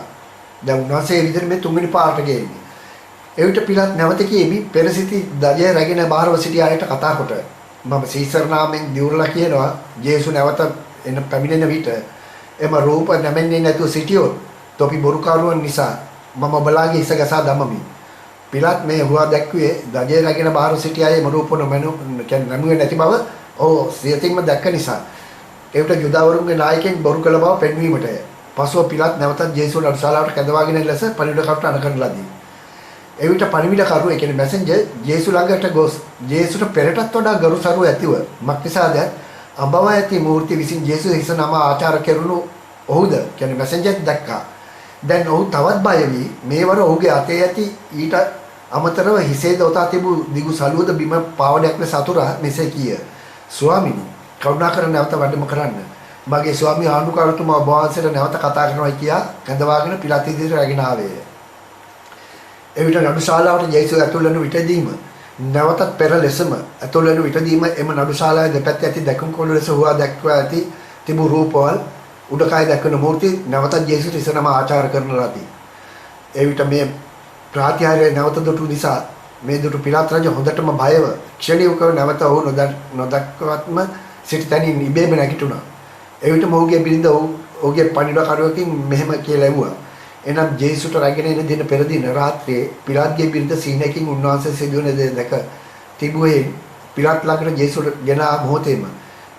S1: දැන් උන්වහන්සේ ඒ විදිහට මේ තුන්වෙනි පාරට ගියේ. එවිට පිලාත් නැවත කියමි පෙර සිටි දජය රැගෙන බාරව සිටි අයට කතා කොට මම සීසර් නාමයෙන් දිවුරලා කියනවා ජේසු නැවත එන පැමිණෙන විට එම රූප නැමෙන්නේ නැතුව සිටියොත් තොපි බොරුකාරුවන් නිසා මම ඔබලාගේ ඉස ගසා දමමි. පිලාත් මේ හුවා දැක්ුවේ දජය රැගෙන බාරව සිටි අය එම රූප කියන්නේ නැමුවේ නැති බව ඔව් සියතින්ම දැක්ක නිසා. එවිට යුදාවරුන්ගේ නායකයන් බොරු කළ බව පෙන්වීමටය. පසුව පිලාත් නැවතත් ජේසුස් අඩුශාලාවට කැඳවාගෙන ලෙස පණිවිඩ කරුට අනකරන ලදී. එවිට පණිවිඩ කරුව ඒ කියන්නේ මැසෙන්ජර් ජේසුස් ළඟට ගොස් ජේසුට පෙරටත් වඩා ගරුසරුව ඇතිව මක්නිසාද අඹව ඇති මූර්ති විසින් ජේසුස් හිස නම ආචාර කෙරුණු ඔහුද කියන්නේ මැසෙන්ජර් දැක්කා. දැන් ඔහු තවත් බය වී මේවර ඔහුගේ අතේ ඇති ඊට අමතරව හිසේ දොතා තිබූ දිගු සලුවද බිම පාවඩයක් ලෙස අතුරා මෙසේ කීය. ස්වාමීනි කරුණාකර නැවත වැඩම කරන්න. මගේ ස්වාමී ආනුකාරතුමා වහන්සේට නැවත කතා කරනවා කියා කැඳවාගෙන පිලාත් ඉදිරියට රැගෙන ආවේය. එවිට නඩුශාලාවට ජේසුස් ඇතුල් වෙන විටදීම නැවතත් පෙර ලෙසම ඇතුල් වෙන විටදීම එම නඩුශාලාවේ දෙපැත්තේ ඇති දැකුම් කොළු ලෙස හුවා දැක්වා ඇති තිබු රූපවල උඩකය දැක්වෙන මූර්ති නැවතත් ජේසුස් ඉස්සරහම ආචාර කරන ලදී. එවිට මේ ප්‍රාතිහාර්ය නැවත දුටු නිසා මේ දුටු පිලාත් රජ හොඳටම බයව ක්ෂණිකව නැවත ඔහු නොදක්වත්ම සිටිතනින් ඉබේම නැගිටුණා. එවිට මොහුගේ බිරිඳ ඔහුගේ පණිඩකරුවකින් මෙහෙම කියලා ඇහුවා. එනම් ජේසුට රැගෙන එන දින පෙර දින රාත්‍රියේ පිලාත්ගේ බිරිඳ සීනකින් උන්වහන්සේ සිදුවන දේ දැක තිබුවේ පිලාත් ළඟට ජේසුට ගෙන ආ මොහොතේම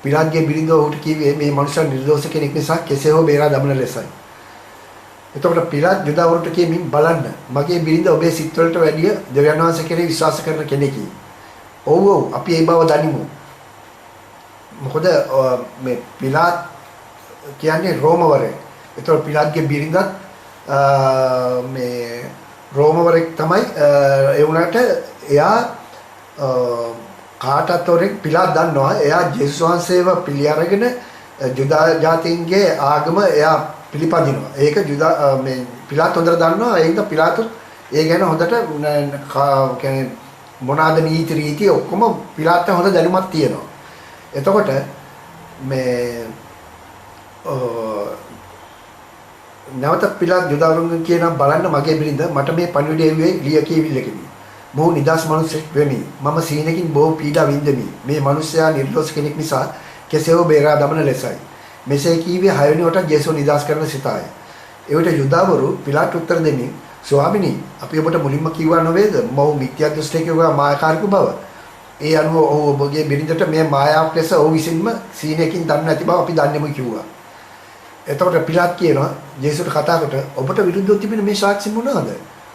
S1: පිලාත්ගේ බිරිඳ ඔහුට කිව්වේ මේ මනුෂ්‍ය නිර්දෝෂ කෙනෙක් නිසා කෙසේ හෝ බේරා දමන ලෙසයි. එතකොට පිලාත් යුදවරුන්ට කියමින් බලන්න මගේ බිරිඳ ඔබේ සිත්වලට වැඩිය දෙවියන් වහන්සේ කෙරෙහි විශ්වාස කරන කෙනෙකි. ඔව් අපි ඒ බව දනිමු. මොකද මේ පිලාත් කියන්නේ රෝමවරයෙක්. එතකොට පිලාත්ගේ බිරිඳත් මේ රෝමවරයෙක් තමයි. ඒ වුණාට එයා කාටත් වරෙක් පිලාත් දන්නවා. එයා ජේසුස් වහන්සේව පිළි අරගෙන ජුදා ජාතීන්ගේ ආගම එයා පිළිපදිනවා. ඒක ජුදා මේ පිලාත් හොඳට දන්නවා. ඒ හින්දා පිලාතුත් ඒ ගැන හොඳට කියන්නේ මොනවාද නීති රීති ඔක්කොම පිලාත් හොඳ දැනුමක් තියෙනවා. එතකොට මේ නැවත පිලාත් යුදවරුන් කියන බලන්න මගේ බිරිඳ මට මේ පණිවිඩය එව්වේ ලිය කියවිල්ලකදී. මොහු නිදාස් මිනිසෙක් වෙමි. මම සීනකින් බොහෝ පීඩා වින්දමි. මේ මිනිසයා නිර්දෝෂ කෙනෙක් නිසා කෙසේ හෝ බේරා දමන ලෙසයි. මෙසේ කීවේ 6 වෙනි වට ජේසුස් නිදාස් කරන සිතාය. එවිට යුදවරු පිලාත් උත්තර දෙමින් ස්වාමිනී අපි ඔබට මුලින්ම කිව්වා නොවේද මොහු මිත්‍යා දෘෂ්ටිකව මායාකාරක බව. ඒ අනුව ඔබගේ බිරිඳට මේ මායාවක් ලෙස ඔහු විසින්ම සීනකින් දන්න නැති බව අපි දන්නේම කිව්වා. එතකොට පිලාත් කියනවා ජේසුස්ට කතා කොට ඔබට විරුද්ධව තිබෙන මේ සාක්ෂි මොනවාද?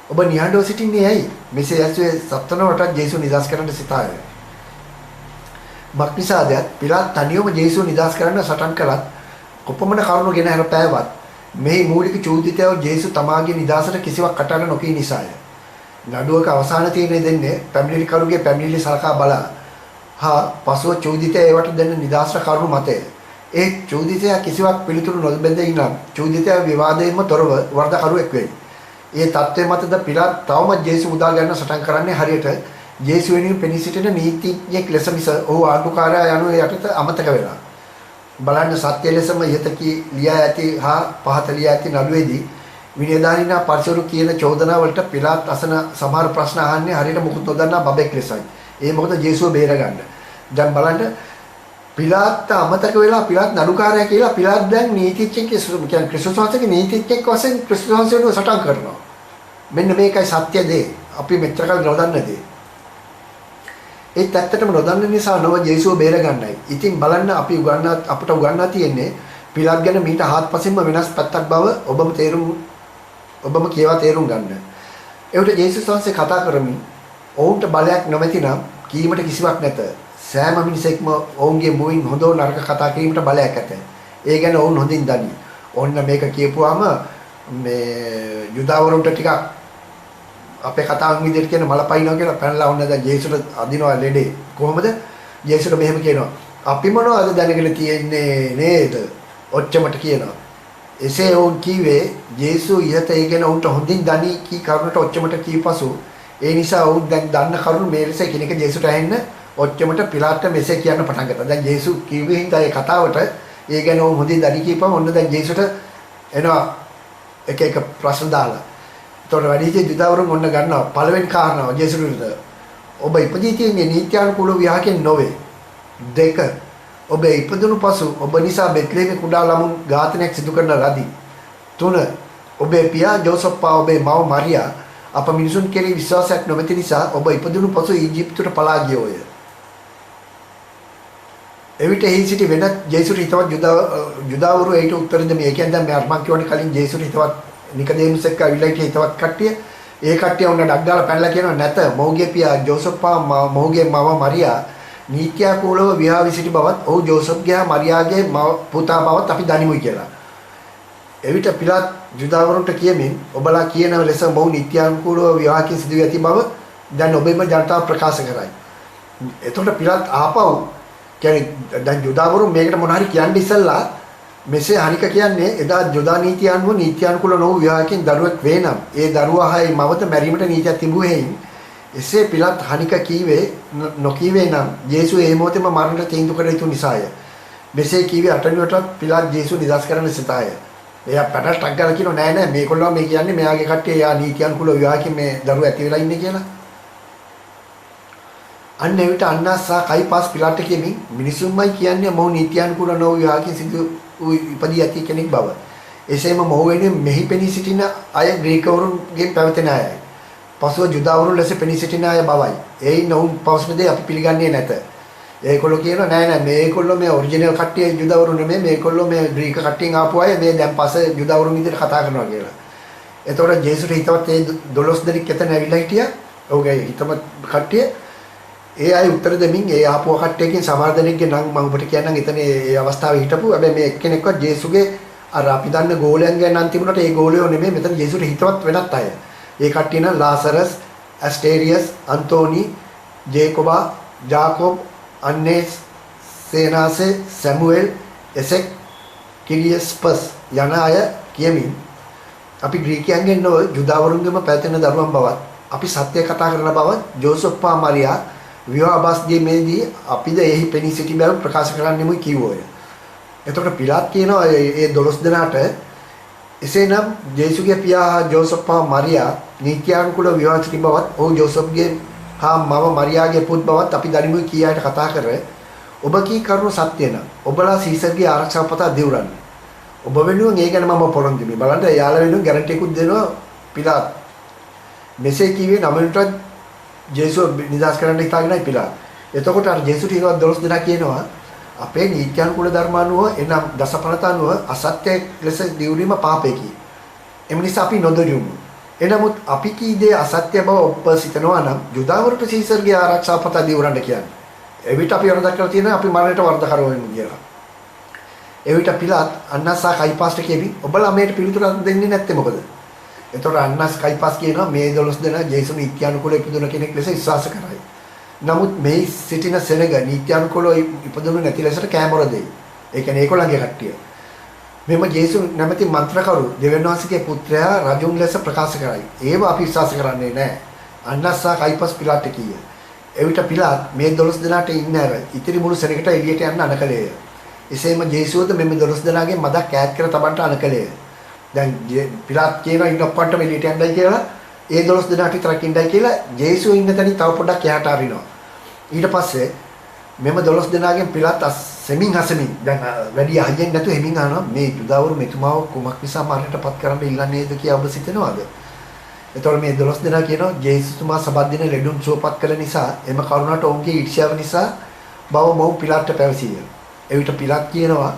S1: ඔබ නිහඬව සිටින්නේ ඇයි? මෙසේ ඇසුවේ සත්වනවට ජේසුස් නිදාස් කරන්න සිතාය. මක්නිසාද පිලාත් තනියම ජේසුස් නිදාස් කරන්න සටන් කළත් කොපමණ කරුණු ගෙන හැර පෑවත් මේ මූලික චෝදිතයව ජේසුස් තමාගේ නිදාසට කිසිවක් කටහඬ නොකී නිසාය. නඩුවක අවසාන තීරණය දෙන්නේ පැමිණිලිකරුගේ පැමිණිලි සලකා බලා පසුව චෝදිතය ඒවට දෙන්න නිදාසට කරුණු මතය. ඒ චෝදිතය කිසිවක් පිළිතුරු නොලැබෙන්නේ නම් චෝදිතය විවාදයෙන්ම තොරව වරදකරුවෙක් වෙයි. ඒ தත්ත්වය මතද පිලාත් තවමත් ජේසුස් මුදා ගන්න සටන් කරන්නේ හරියට ජේසුස් වෙනුවෙන් පෙනී සිටින නීතිඥයෙක් ලෙස මිස ඔහු ආණ්ඩුකාරයා යනු යටත අමතක වෙලා. බලන්න සත්‍ය ලෙසම යත ලියා ඇති හා පහත ලියා ඇති නඩුවේදී විනයදානිනා පරිසරු කියන චෝදනා වලට පිලාත් අසන සමහර ප්‍රශ්න අහන්නේ හරියට මුකුත් නොදන්නා බබෙක් ලෙසයි. ඒ මොකද ජේසුව බේරගන්න. දැන් බලන්න පිලාත් අමතක වෙලා පිලාත් නඩුකාරයා කියලා පිලාත් දැන් නීතිඥයෙක් කියන්නේ ක්‍රිස්තුස් වහන්සේගේ නීතිඥයෙක් වශයෙන් ක්‍රිස්තුස් වහන්සේව සටන් කරනවා. මෙන්න මේකයි සත්‍ය දේ. අපි මෙච්චර කල් නොදන්න දේ. ඒත් ඇත්තටම නොදන්න නිසා නව ජේසුව බේරගන්නයි. ඉතින් බලන්න අපි අපට උගන්වා තියෙන්නේ පිලාත් ගැන මීට හාත්පසින්ම වෙනස් පැත්තක් බව ඔබම කියවා තේරුම් ගන්න. ඒකට ජේසුස් වහන්සේ කතා කරමින් ඔවුන්ට බලයක් නොමැතිනම් කීමට කිසිවක් නැත. සෑම මිනිසෙක්ම ඔවුන්ගේ මුවින් හොඳ නරක කතා කිරීමට බලයක් ඇත. ඒ ගැන ඔවුන් හොඳින් දනි. ඔන්න මේක කියපුවාම මේ යුදවරුන්ට ටිකක් අපේ කතාවන් විදිහට කියන මලපයින්නවා කියලා පැනලා ඔන්න දැන් ජේසුස්ට අදිනවා ලෙඩේ. කොහොමද? ජේසුස්ට මෙහෙම කියනවා. අපි මොනවද දැනගෙන තියෙන්නේ නේද? ඔච්චමට කියනවා. එසේ ඔවුන් කීවේ ජේසුස් ඉහත ඒ ගැන ඔවුන්ට හොඳින් දනි කී කරුණට ඔච්චමට කීපසු ඒ නිසා ඔවුන් දැන් දන්න කරුණු මේ ලෙස කෙනෙක් ජේසුස්ට ඇහෙන්න ඔච්චමට පිලාත්ට මෙසේ කියන්න පටන් ගත්තා. දැන් ජේසුස් කිව්වේ හින්දා ඒ කතාවට ඒ ගැන ඔවුන් හොඳින් දනි කීපම ඔන්න දැන් ජේසුස්ට එනවා එක එක ප්‍රශ්න දාලා. ඒතකොට වැඩිහිටි යුදවරුන් ඔන්න ගන්නවා පළවෙනි කාරණාව ජේසුස් විරුද්ධ. ඔබ ඉපදී තියෙන්නේ නීත්‍යානුකූල විවාහකෙන් නොවේ. 2 ඔබ ඉපදුණු පසු ඔබ නිසා බෙත්ලෙහේම කුඩා ළමුන් ඝාතනයක් සිදු කරන ලදී. 3 ඔබේ පියා ජෝසප්පා ඔබේ මව මරියා අප මිනිසුන් කෙරෙහි විශ්වාසයක් නොමැති නිසා ඔබ ඉපදුණු පසු ඊජිප්තුවට පලා ගියෝය. එවිට එහි සිටි වෙනත් ජේසුස් හිතවත් යුදවරු ඒට උත්තර දෙමි. ඒ කියන්නේ දැන් මේ අර්මන් කියවනේ කලින් ජේසුස් හිතවත් නිකදේමුස් එක්ක අවිලා හිටිය හිතවත් කට්ටිය ඒ කට්ටිය උන්න ඩක් දාලා පැනලා කියනවා නැත මොහුගේ පියා ජෝසප්පා මොහුගේ මව මරියා නීත්‍යාකූලව විවාහ සිටි බවත් ඔහු ජෝසප්ගේ මරියාගේ පුතා බවත් අපි දනිමුයි කියලා. එවිට පිලාත් යුදවරුන්ට කියමින් ඔබලා කියන ලෙස මොහු නීත්‍යානුකූලව විවාහකින් සිදු ඇති බව දැන් ඔබේම ජනතාව ප්‍රකාශ කරයි. එතකොට පිලාත් ආපහු කියන්නේ දැන් යුදවරුන් මේකට මොන හරි කියන්න ඉස්සෙල්ලා මෙසේ හනික කියන්නේ එදා යුදා නීතිය අනුව නීත්‍යානුකූල නොවු විවාහකින් දරුවෙක් වේ නම් ඒ දරුවා හයි මවත මැරීමට නීතියක් තිබුවේ හේයින් එසේ පිලත් හනික කීවේ නොකීවේ නම් ජේසු ඒ මොහොතේම මරණයට තීන්දුව කළ යුතු නිසාය. මෙසේ කීවේ අටවෙනිවටත් පිලත් ජේසු නිදහස් කරන්න සිතාය. එයා පැටලක් ගාලා කියනවා නෑ නෑ මේගොල්ලෝ මේ කියන්නේ මෙයාගේ කට්ටිය යා නීත්‍යානුකූල විවාහකින් මේ දරුවා ඇති වෙලා ඉන්නේ කියලා. අන්න එවිට අන්නාසා කයිපාස් පිලාට කියමින් මිනිසුන්මයි කියන්නේ මොහු නීත්‍යානුකූල නොවු විවාහකින් සිදු ඉපදී ඇති කෙනෙක් බව. එසේම මොහු වෙනුවෙන් මෙහි පෙනී සිටින අය ග්‍රීකවරුන්ගෙන් පැවතෙන අයයි. පසුව ජුදාවරුන් ලෙස පෙනී සිටින අය බවයි. එයින් ඔවුන් පවසන දේ අපි පිළිගන්නේ නැත. ඒගොල්ලෝ කියනවා නෑ නෑ මේගොල්ලෝ මේ ඔරිජිනල් කට්ටිය ජුදාවරු නෙමෙයි මේගොල්ලෝ මේ ග්‍රීක කට්ටියන් ආපු අය මේ දැන් පස්සේ ජුදාවරුන් විදිහට කතා කරනවා කියලා. එතකොට ජේසුට හිතවත් ඒ 12 දෙනෙක් එතන ඇවිල්ලා හිටියා. ඔහුගේ හිතවත් කට්ටිය ඒ අය උත්තර දෙමින් ඒ ආපුව කට්ටියකින් සමහර දෙනෙක්ගේ නම් මම ඔබට කියන්නම් එතන ඒ අවස්ථාවේ හිටපු හැබැයි මේ එක්කෙනෙක්වත් ජේසුගේ අර අපි දන්න ගෝලයන්ගේ නම් තිබුණාට ඒ ගෝලයෝ නෙමෙයි මෙතන ජේසුට හිතවත් වෙනත් අය. ඒ කට්ටිය නම් ලාසරස්, ඇස්ටේරියස්, අන්තෝනි, ජේකොබා, ජාකෝබ්, අන්නේස්, සේනාසේ, සැමුවෙල්, එසෙක්, කිරියස්පස් යන අය කියමින් අපි ග්‍රීකයන්ගෙන් නොව ජුදාවරුන්ගේම පැවතෙන දරුවන් බවත් අපි සත්‍ය කතා කරන බවත් ජෝසප් පා මරියා විවාහ බස්දීමේදී අපිද එහි පෙනී සිටි බව ප්‍රකාශ කරන්නෙමුයි කිව්වෝය. එතකොට පිලාත් කියනවා ඒ 12 දෙනාට එසේනම් ජේසුගේ පියා ජෝසප් පා මරියා නීත්‍යානුකූල විවාහ සිටි බවත් ඔහු ජෝසප්ගේ හා මව මරියාගේ පුත් බවත් අපි දනිමුයි කියායට කතා කර ඔබ කී කරුණු සත්‍ය නම් ඔබලා සීසර්ගේ ආරක්ෂාව පතා දිවුරන්න. ඔබ වෙනුවෙන් ඒ ගැන මම පොරොන්දුමි. බලන්න යාළ වෙනුවෙන් ගැරන්ටි එකක් දෙනවා පිලාත්. මෙසේ කිව්වේ නමලටත් ජේසුව නිදාස් කරන්න හිතාගෙනයි පිලාත්. එතකොට අර ජේසුට ඊළඟ 12 දෙනා කියනවා අපේ නීත්‍යානුකූල ධර්මානුව එනම් දසපනතානුව අසත්‍ය ලෙස දියුරීම පාපයකි. එම නිසා අපි නොදොරිමු. එනමුත් අපි කී දේ අසත්‍ය බව ඔබ සිතනවා නම් ජුදාවරුන්ට සීසර්ගේ ආරක්ෂාව පතා දියුරන්න කියන්නේ. එවිට අපි වරදක් කරලා තියෙනවා අපි මරණයට වරදකරව වෙමු කියලා. එවිට පිලාත් අන්නසා කයිපාස්ට කියවි ඔබලා මේට පිළිතුරක් දෙන්නේ නැත්තේ මොකද? එතකොට අන්නස් කයිපාස් කියනවා මේ 12 දෙනා ජේසු නීත්‍යානුකූල ඉපදුන කෙනෙක් ලෙස විශ්වාස කරයි. නමුත් මේ සිටින සෙනග නීත්‍යානුකූල ඉපදුණු නැති ලෙසට කැමර දෙයි. ඒ කියන්නේ ඒගොල්ලන්ගේ කට්ටිය. මෙම ජේසු නැමැති මන්ත්‍රකරු දෙවියන් වහන්සේගේ පුත්‍රයා රජුන් ලෙස ප්‍රකාශ කරයි. ඒව අපි විශ්වාස කරන්නේ නැහැ. අන්නස්සා කයිපාස් පිලාට කීය. එවිට පිලාත් මේ 12 දෙනාට ඉන්න ඇර ඉතිරි මුළු සෙනගට එළියට යන්න අනකලේය. එසේම ජේසුවද මෙම 12 දෙනාගේ මදක් ඈත් කර තබන්නට අනකලේය. දැන් පිලාත් කියනවා ඉන්න ඔක්කොන්ට එළියට යන්නයි කියලා. ඒ 12 දෙනාට විතරක් ඉන්නයි කියලා ජේසුව ඉන්න තැනින් තව පොඩ්ඩක් එහාට අරිනවා. ඊට පස්සේ මෙම 12 දෙනාගෙන් පිලාත් සෙමින් හසමින් දැන් වැඩි අහයෙන් නැතුව එමින් අහනවා මේ ජුදාවරු මෙතුමාව කුමක් නිසා මරණයටපත් කරන්න ඉල්ලන්නේද කියලා ඔබ සිතනවාද? එතකොට මේ 12 දෙනා කියනවා ජේසුතුමා සබත් දින ලෙඩුන් සුවපත් කළ නිසා එම කරුණාට ඔවුන්ගේ ඊර්ෂ්‍යාව නිසා බව මොහු පිලාත්ට පැවසිය. එවිට පිලාත් කියනවා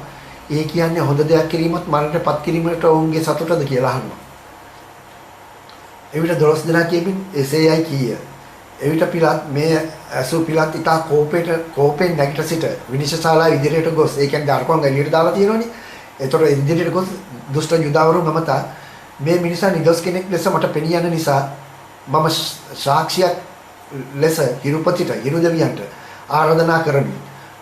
S1: ඒ කියන්නේ හොඳ දෙයක් කිරීමත් මරණයටපත් කිරීමට ඔවුන්ගේ සතුටද කියලා අහනවා. එවිට 12 දෙනා කියමින් එසේයයි කීය. එවිට පිලාත් මේ අසු පිලාත් ඉතා කෝපෙන් නැගිට සිට විනිශ්චයශාලාව ඉදිරියට ගොස් ඒ කියන්නේ දරකෝන් එළියට දාලා තියෙනවනේ. ඒතකොට ඉදිරියට ගොස් දුෂ්ට යුදාවරු මමතා මේ මිනිසා නිදොස් කෙනෙක් ලෙස මට පෙනී යන නිසා මම සාක්ෂියක් ලෙස හිරුපතිට හිරු දෙවියන්ට ආරාධනා කරමි.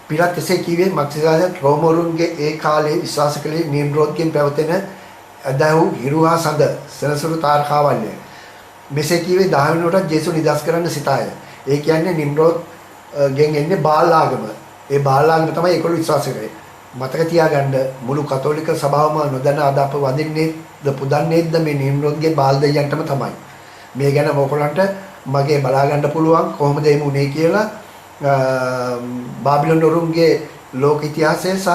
S1: පිලාත් එසේ කිව්වේ මක්සිදායන් රෝමරුන්ගේ ඒ කාලේ විශ්වාස කළේ නිම්රෝධ්ගෙන් පැවතෙන අදහු හිරුහා සඳ සනසුරු තාරකාවල්ය. මෙසේ කිව්වේ 10 වෙනිකොටත් ජේසු නිදහස් කරන්න සිතාය. ඒ කියන්නේ නිම්රෝධ් ගෙන් එන්නේ බාල් ආගම. ඒ බාල් ආගම තමයි ඒගොල්ලෝ විශ්වාස කරේ. මතක තියාගන්න මුළු කතෝලික සභාවම නොදැන අද අප වඳින්නේ පුදන්නේද මේ නිම්රෝධ්ගේ බාල් දෙවියන්ටම තමයි. මේ ගැන මොකලන්ට මගේ බලා ගන්න පුළුවන් කොහොමද එහෙම උනේ කියලා බාබිලෝන් වරුන්ගේ ලෝක ඉතිහාසය සහ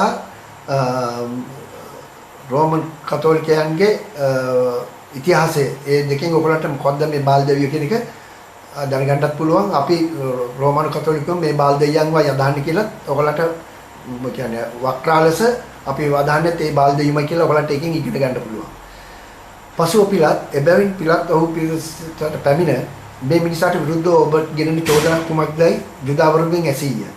S1: රෝමන් කතෝලිකයන්ගේ ඉතිහාසය ඒ දෙකෙන් ඔයගොල්ලන්ට මොකද්ද මේ බාල් දෙවියෝ කියන එක දැනගන්නත් පුළුවන්. අපි රෝමන් කතෝලිකයන් මේ බාල් දෙවියන්ව යදාන්නේ කියලා ඔයගොල්ලන්ට කියන්නේ වක්‍රාලස අපි වදාන්නේ ඒ බාල් දෙවියන්මයි කියලා ඔයගොල්ලන්ට එකකින් ඉගෙන ගන්න පුළුවන්. පසුව පිලාත් එබැවින් පිලාත් ඔහු පිළිසට පැමිණ මේ මිනිසාට විරුද්ධව ඔබ ගෙනෙන චෝදනා කුමක්දයි යුදාවරුන්ගෙන් ඇසීය.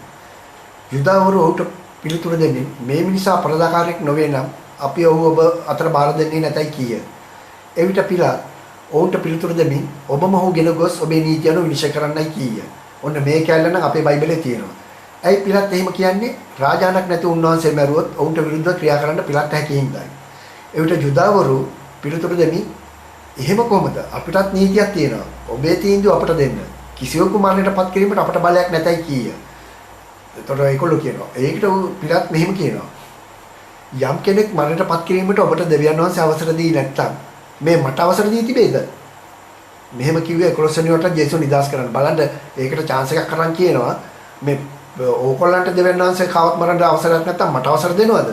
S1: යුදාවරු ඔහුට පිළිතුරු දෙන්නේ මේ මිනිසා අපරාධකාරයෙක් නොවේ නම් අපි ඔහු ඔබ අතර බාර දෙන්නේ නැතයි කීය. එවිට පිලාත් ඔවුන්ට පිළිතුරු දෙමින් ඔබම ඔහු ගෙන ගොස් ඔබේ නීතිය අනුව විනිශ්චය කරන්නයි කීය. ඔන්න මේ කැලේ නම් අපේ බයිබලයේ තියෙනවා. ඇයි පිලාත් එහෙම කියන්නේ? රාජානක් නැති උන්වහන්සේ මැරුවොත් ඔවුන්ට විරුද්ධව ක්‍රියා කරන්න පිලාත් හැකි හින්දායි. ඒවිට ජුදාවරු පිළිතුරු දෙමින් එහෙම කොහොමද? අපිටත් නීතියක් තියෙනවා. ඔබේ තීන්දුව අපට දෙන්න. කිසිවෙකු මරණයටපත් කිරීමට අපට බලයක් නැතයි කීය. එතකොට ඒගොල්ලෝ කියනවා. ඒකට පිලාත් මෙහෙම කියනවා. යම් කෙනෙක් මරණයටපත් කිරීමට ඔබට දෙවියන් වහන්සේ අවසර දී නැත්නම් මේ මට අවසර දී තිබේද? මෙහෙම කිව්වේ 11 වෙනි වරට ජේසුස් නිදාස් කරන්න. බලන්න ඒකට chance එකක් අරන් කියනවා. මේ ඕකොල්ලන්ට දෙවියන් වහන්සේ කවවත් මරන්න අවසරයක් නැත්නම් මට අවසර දෙනවද?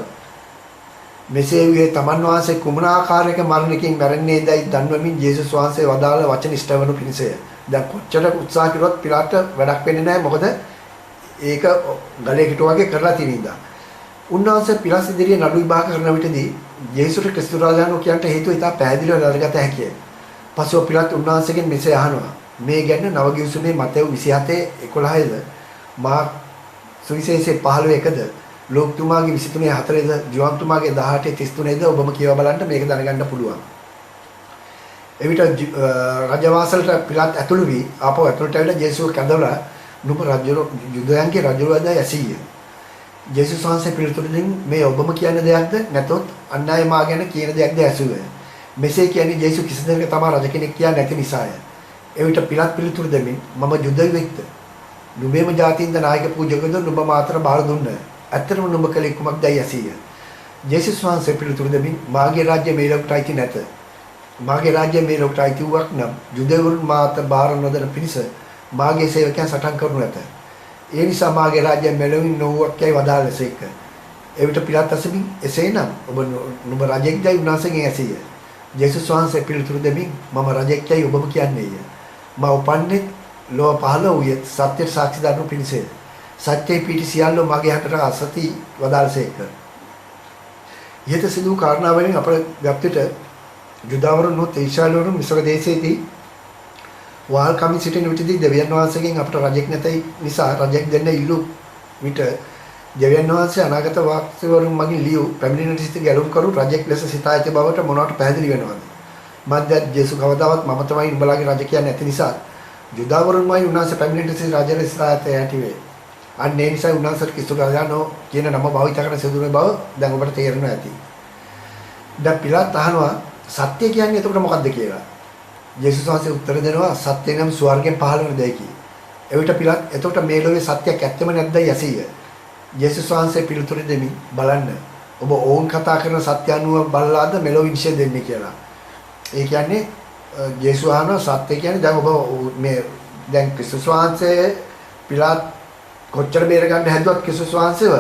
S1: මෙසේ වූයේ තමන් වහන්සේ කුමන ආකාරයක මරණකින් මැරෙන්නේදයි දන්වමින් ජේසුස් වහන්සේ වදාළ වචන ඉෂ්ට වනු පිණිසය. දැන් කොච්චර උත්සාහ කළොත් පිලාට වැඩක් වෙන්නේ නැහැ. මොකද ඒක ගලේ කිටු වගේ කරලා තියෙන ඉඳා. උන්වහන්සේ පිලාස් ඉදිරියේ නඩු විභාග කරන විටදී ජේසුස් ක්‍රිස්තුස් රාජාණන් කියන්ට හේතුව ඉතා පැහැදිලිව දැනගත හැකිය. පසුව පිලාත් උන්වහන්සේගෙන් මෙසේ අහනවා. මේ ගැන නවගිවිසුමේ මතෙව් 27:11ද මාර්ක් සුවිශේෂයේ 15:1ද ලෝකතුමාගේ 23:4ද ජෝහන්තුමාගේ 18:33ද ඔබම කියව බලන්න මේක දැනගන්න පුළුවන්. එවිට රජවාසලට පිලාත් ඇතුළු වී ආපහු ඇතුළට ඇවිල්ලා ජේසුස් කැඳවලා නුඹ යුදයන්ගේ රජුවද ඇසීය. ජේසුස් වහන්සේ පිළිතුරු දෙමින් මේ ඔබම කියන දෙයක්ද නැතොත් අන් අය මා ගැන කියන දෙයක්ද ඇසුවේ. මෙසේ කියන්නේ ජේසුස් කිසි දෙයක තමා රජ කෙනෙක් කියා නැති නිසාය. එවිට පිලාත් පිළිතුරු දෙමින් මම යුදෙවෙක්ද? නුඹේම ජාතීන්ද නායක පූජකද නුඹ මාතර බාර දුන්නා. ඇත්තටම නුඹ කලේ කුමක්දයි ඇසීය. ජේසුස් වහන්සේ පිළිතුරු දෙමින් මාගේ රාජ්‍ය මේ ලෝකයට අයිති නැත. මාගේ රාජ්‍ය මේ ලෝකයට අයිති වූවක් නම් යුදෙවරුන් මාත බාර නොදෙන පිණිස මාගේ සේවකයන් සටන් කරනු ඇත. ඒ නිසා මාගේ රාජ්‍ය මෙලොවින් නොවුවක් යයි වදාළසේක. එවිට පිලාත් අසමින් එසේනම් ඔබ නුඹ රජෙක්දයි උන්වහන්සේගෙන් ඇසීය. ජේසුස් වහන්සේ පිළිතුරු දෙමින් මම රජෙක්දයි ඔබම කියන්නේය. මම උපන්නේ ලෝව පහළ වූයේ සත්‍ය සාක්ෂි දරනු පිණිසය. සත්‍යයේ පිටි සියල්ල මගේ හටට අසති වදාළසේක. ඊට සිදු කාරණාවලින් අපේ ගප්තිට යුදාවරුන් උත් ඊශ්‍රායලවරුන් මිශ්‍ර දේශයේදී වාල් කමින් සිටින විටදී දෙවියන් වහන්සේගෙන් අපට රජෙක් නැතයි නිසා රජෙක් දෙන්න ඉල්ලු විට දෙවියන් වහන්සේ අනාගත වාක්‍යවරුන් මගින් ලියු පැමිණෙන සිට ගැලුම් කරු රජෙක් ලෙස සිතා ඇති බවට මොනවට පැහැදිලි වෙනවද? මද්ද ජේසුස් කවදාවත් මම තමයි උඹලාගේ රජ කියන්නේ නැති නිසා යුදාවරුන්මයි උන්වහන්සේ පැමිණෙන සිට රජ ලෙස සිතා ඇති වේ. අන්න ඒ නිසා උන්වහන්සේ ක්‍රිස්තු රජාණෝ කියන නම භාවිත කරන සිදුවන බව දැන් ඔබට තේරෙනවා ඇති. දැන් පිලාත් අහනවා සත්‍ය කියන්නේ එතකොට මොකක්ද කියලා. ජේසුස් වහන්සේ උත්තර දෙනවා සත්‍ය නම් ස්වර්ගයෙන් පහළ වෙන දෙයකි. එවිට පිලාත් එතකොට මේ ලෝකේ සත්‍යයක් ඇත්තම නැද්දයි ඇසීය. ජේසුස් වහන්සේ පිළිතුරු දෙමින් බලන්න ඔබ ඕන් කතා කරන සත්‍ය අනුව බලලාද මෙලොව විශ්ය දෙන්නේ කියලා. ඒ කියන්නේ ජේසුස් අහනවා සත්‍ය කියන්නේ දැන් ඔබ මේ දැන් ක්‍රිස්තුස් වහන්සේ පිලාත් කොච්චර බේර ගන්න හැදුවත් ක්‍රිස්තුස් වහන්සේව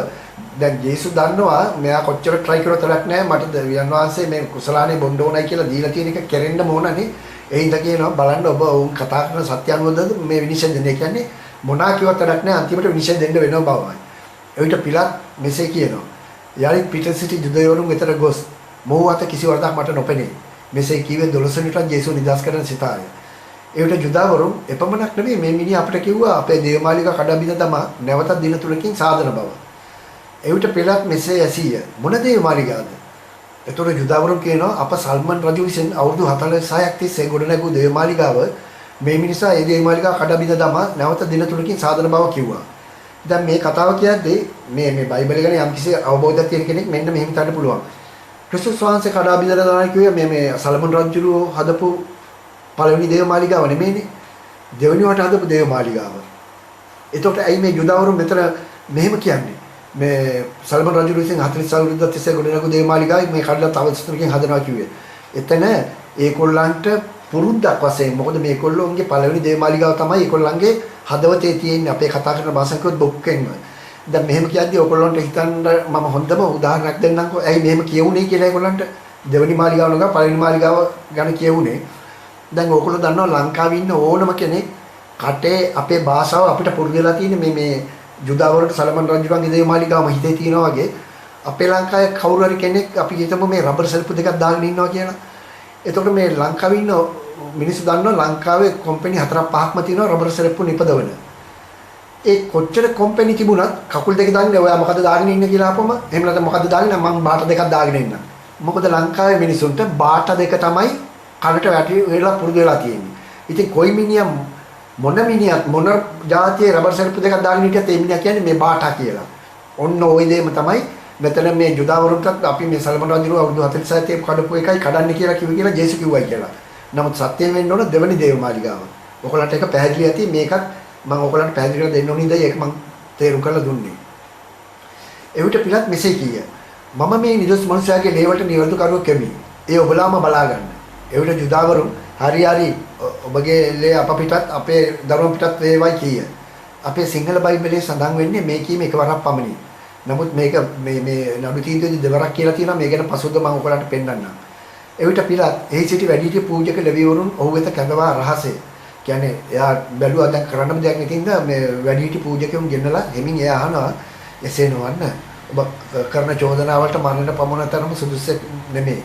S1: දැන් ජේසුස් දන්නවා මෙයා කොච්චර try කරොත් තරක් නැහැ මට දෙවියන් වහන්සේ මේ කුසලානේ බොන්න ඕනයි කියලා දීලා තියෙන එක කෙරෙන්න ඕනනේ. ඒ හින්දා කියනවා බලන්න ඔබ ඕන් කතා කරන සත්‍ය අනුවද මේ විනිශ්චය දෙන්නේ. කියන්නේ මොනවා කිව්වත් තරක් නැහැ අන්තිමට විනිශ්චය දෙන්න වෙනවා බවයි. එවිට පිලාත් මෙසේ කියනවා. යලිත් පිට සිටි යුදෙවරුන් වෙතට ගොස් මොහු අත කිසි වරදක් මට නොපෙනේ. මෙසේ කීවේ 12 වෙනිට ජේසුස් නිදාස් කරන සිතාය. එවිට යුදාවරුන් එපමණක් නෙමෙයි මේ මිනිහ අපිට කිව්වා අපේ දේවමාලිකා කඩබිඳ තමා නැවතත් දින තුනකින් සාදන බව. එවිට පිලාත් මෙසේ ඇසීය මොන දේවමාලිකාද? එතකොට යුදාවරුන් කියනවා අප සල්මන් රජු විසින් අවුරුදු 46ක් තිස්සේ ගොඩනැගූ දේවමාලිකාව මේ මිනිසා ඒ දේවමාලිකාව කඩබිඳ තමා නැවත දින තුනකින් සාදන බව කිව්වා. දැන් මේ කතාව කියද්දී මේ බයිබලය ගැන යම්කිසි අවබෝධයක් තියෙන කෙනෙක් මෙන්න මෙහෙම හිතන්න පුළුවන්. ක්‍රිස්තුස් වහන්සේ කඩාබිඳලා දාන කිව්වේ මේ සල්මන් රජු හදපු පළවෙනි දේවමාලිකාව නෙමෙයිනේ. දෙවෙනිවට හදපු දේවමාලිකාව. එතකොට ඇයි මේ යුදාවරුන් මෙතන මෙහෙම කියන්නේ? මේ සල්මන් රජු විසින් 40 අවුරුද්දක් තිස්සේ ගොඩනගපු දේවමාලිකාවයි මේ කඩලා තව ස්තුතියකින් හදනවා කිව්වේ. එතන ඒකොල්ලන්ට පුරුද්දක් වශයෙන් මොකද මේකොල්ලෝන්ගේ පළවෙනි දේවමාලිකාව තමයි ඒකොල්ලන්ගේ හදවතේ තියෙන අපේ කතා කරන භාෂාවෙන් කිව්වොත් බොක්කෙන්ම. දැන් මෙහෙම කියද්දී ඔයගොල්ලන්ට හිතන්න මම හොඳම උදාහරණයක් දෙන්නම්කෝ. ඇයි මෙහෙම කියුනේ කියලා ඒගොල්ලන්ට දෙවෙනි මාලිගාව නෝගා පළවෙනි මාලිගාව ගැන කියුනේ. දැන් ඔයගොල්ලෝ දන්නවා ලංකාවේ ඉන්න ඕනම කෙනෙක් කටේ අපේ භාෂාව අපිට පුරුදු වෙලා තියෙන මේ යුදාවරට සල්මන් රජුගේ දේවමාලිගාවම හිතේ තියෙනවා වගේ අපේ ලංකාවේ කවුරු හරි කෙනෙක් අපි හිතමු මේ රබර් සෙල්පු දෙකක් දාගෙන ඉන්නවා කියලා. එතකොට මේ ලංකාවේ ඉන්න මිනිස්සු දන්නවා ලංකාවේ කම්පැනි 4-5ක්ම තියෙනවා රබර් සෙල්පු නිපදවන. ඒ කොච්චර කම්පැනි තිබුණත් කකුල් දෙක දාන්නේ ඔයා මොකද දාගෙන ඉන්නේ කියලා අපම එහෙම නැත්නම් මොකද දාන්නේ මම බාට දෙකක් දාගෙන ඉන්නම්. මොකද ලංකාවේ මිනිසුන්ට බාට දෙක තමයි කනට වැටි වෙලා පුරුදු වෙලා තියෙන්නේ. ඉතින් කොයි මිනිහා මොන මිනිහත් මොන જાතියේ රබර් සෙල්ප් දෙකක් දාගෙන හිටියත් ඒ මිනිහා කියන්නේ මේ බාටා කියලා. ඔන්න ওই දෙයම තමයි මෙතන මේ ජුදාවරුන්ටත් අපි මේ සල්මන් රජුව අවුරුදු 47 කඩපු එකයි කඩන්න කියලා කිව්වේ ජේසු කිව්වයි කියලා. නමුත් සත්‍යයෙන් වෙන්න ඕන දෙවනි දේවමාලිගාව. ඔයගලන්ට ඒක පැහැදිලි ඇති මේකත් මම ඔයගලන්ට පැහැදිලි කරලා දෙන්න ඕනේ ඉඳයි ඒක මම තේරුම් කරලා දුන්නේ. එවිට පිළාත් මෙසේ කීය. මම මේ නිදොස් මනුෂයාගේ ලේවලට නිවැරදිකරුවෙක් කෙමි. ඒ ඔබලාම බලා ගන්න. එවිට ජුදාවරුන් හරි ඔබගේ ලේ අප පිටත් අපේ දරුවන් පිටත් වේවයි කීය. අපේ සිංහල බයිබලයේ සඳහන් වෙන්නේ මේ කීම එකවරක් පමණි. නමුත් මේක මේ නඩු තීන්දුවේදී දෙවරක් කියලා තියෙනවා. මේ ගැන පසුද්ද මම ඔයගලන්ට පෙන්නන්නම්. එවිට පිළාත් එහි සිටි වැඩිහිටි පූජක ලෙවිවරුන් ඔහු වෙත කැඳවා රහසේ. කියන්නේ එයා බැලුවා දැන් කරන්න දෙයක් නැතිඳ මේ වැඩිහිටි පූජකයන් ගෙන්නලා හෙමින් එයා අහනවා එසේ නොවන්න ඔබ කරන චෝදනාවලට මරණයට පමුණ තරම සුදුසු නෙමෙයි.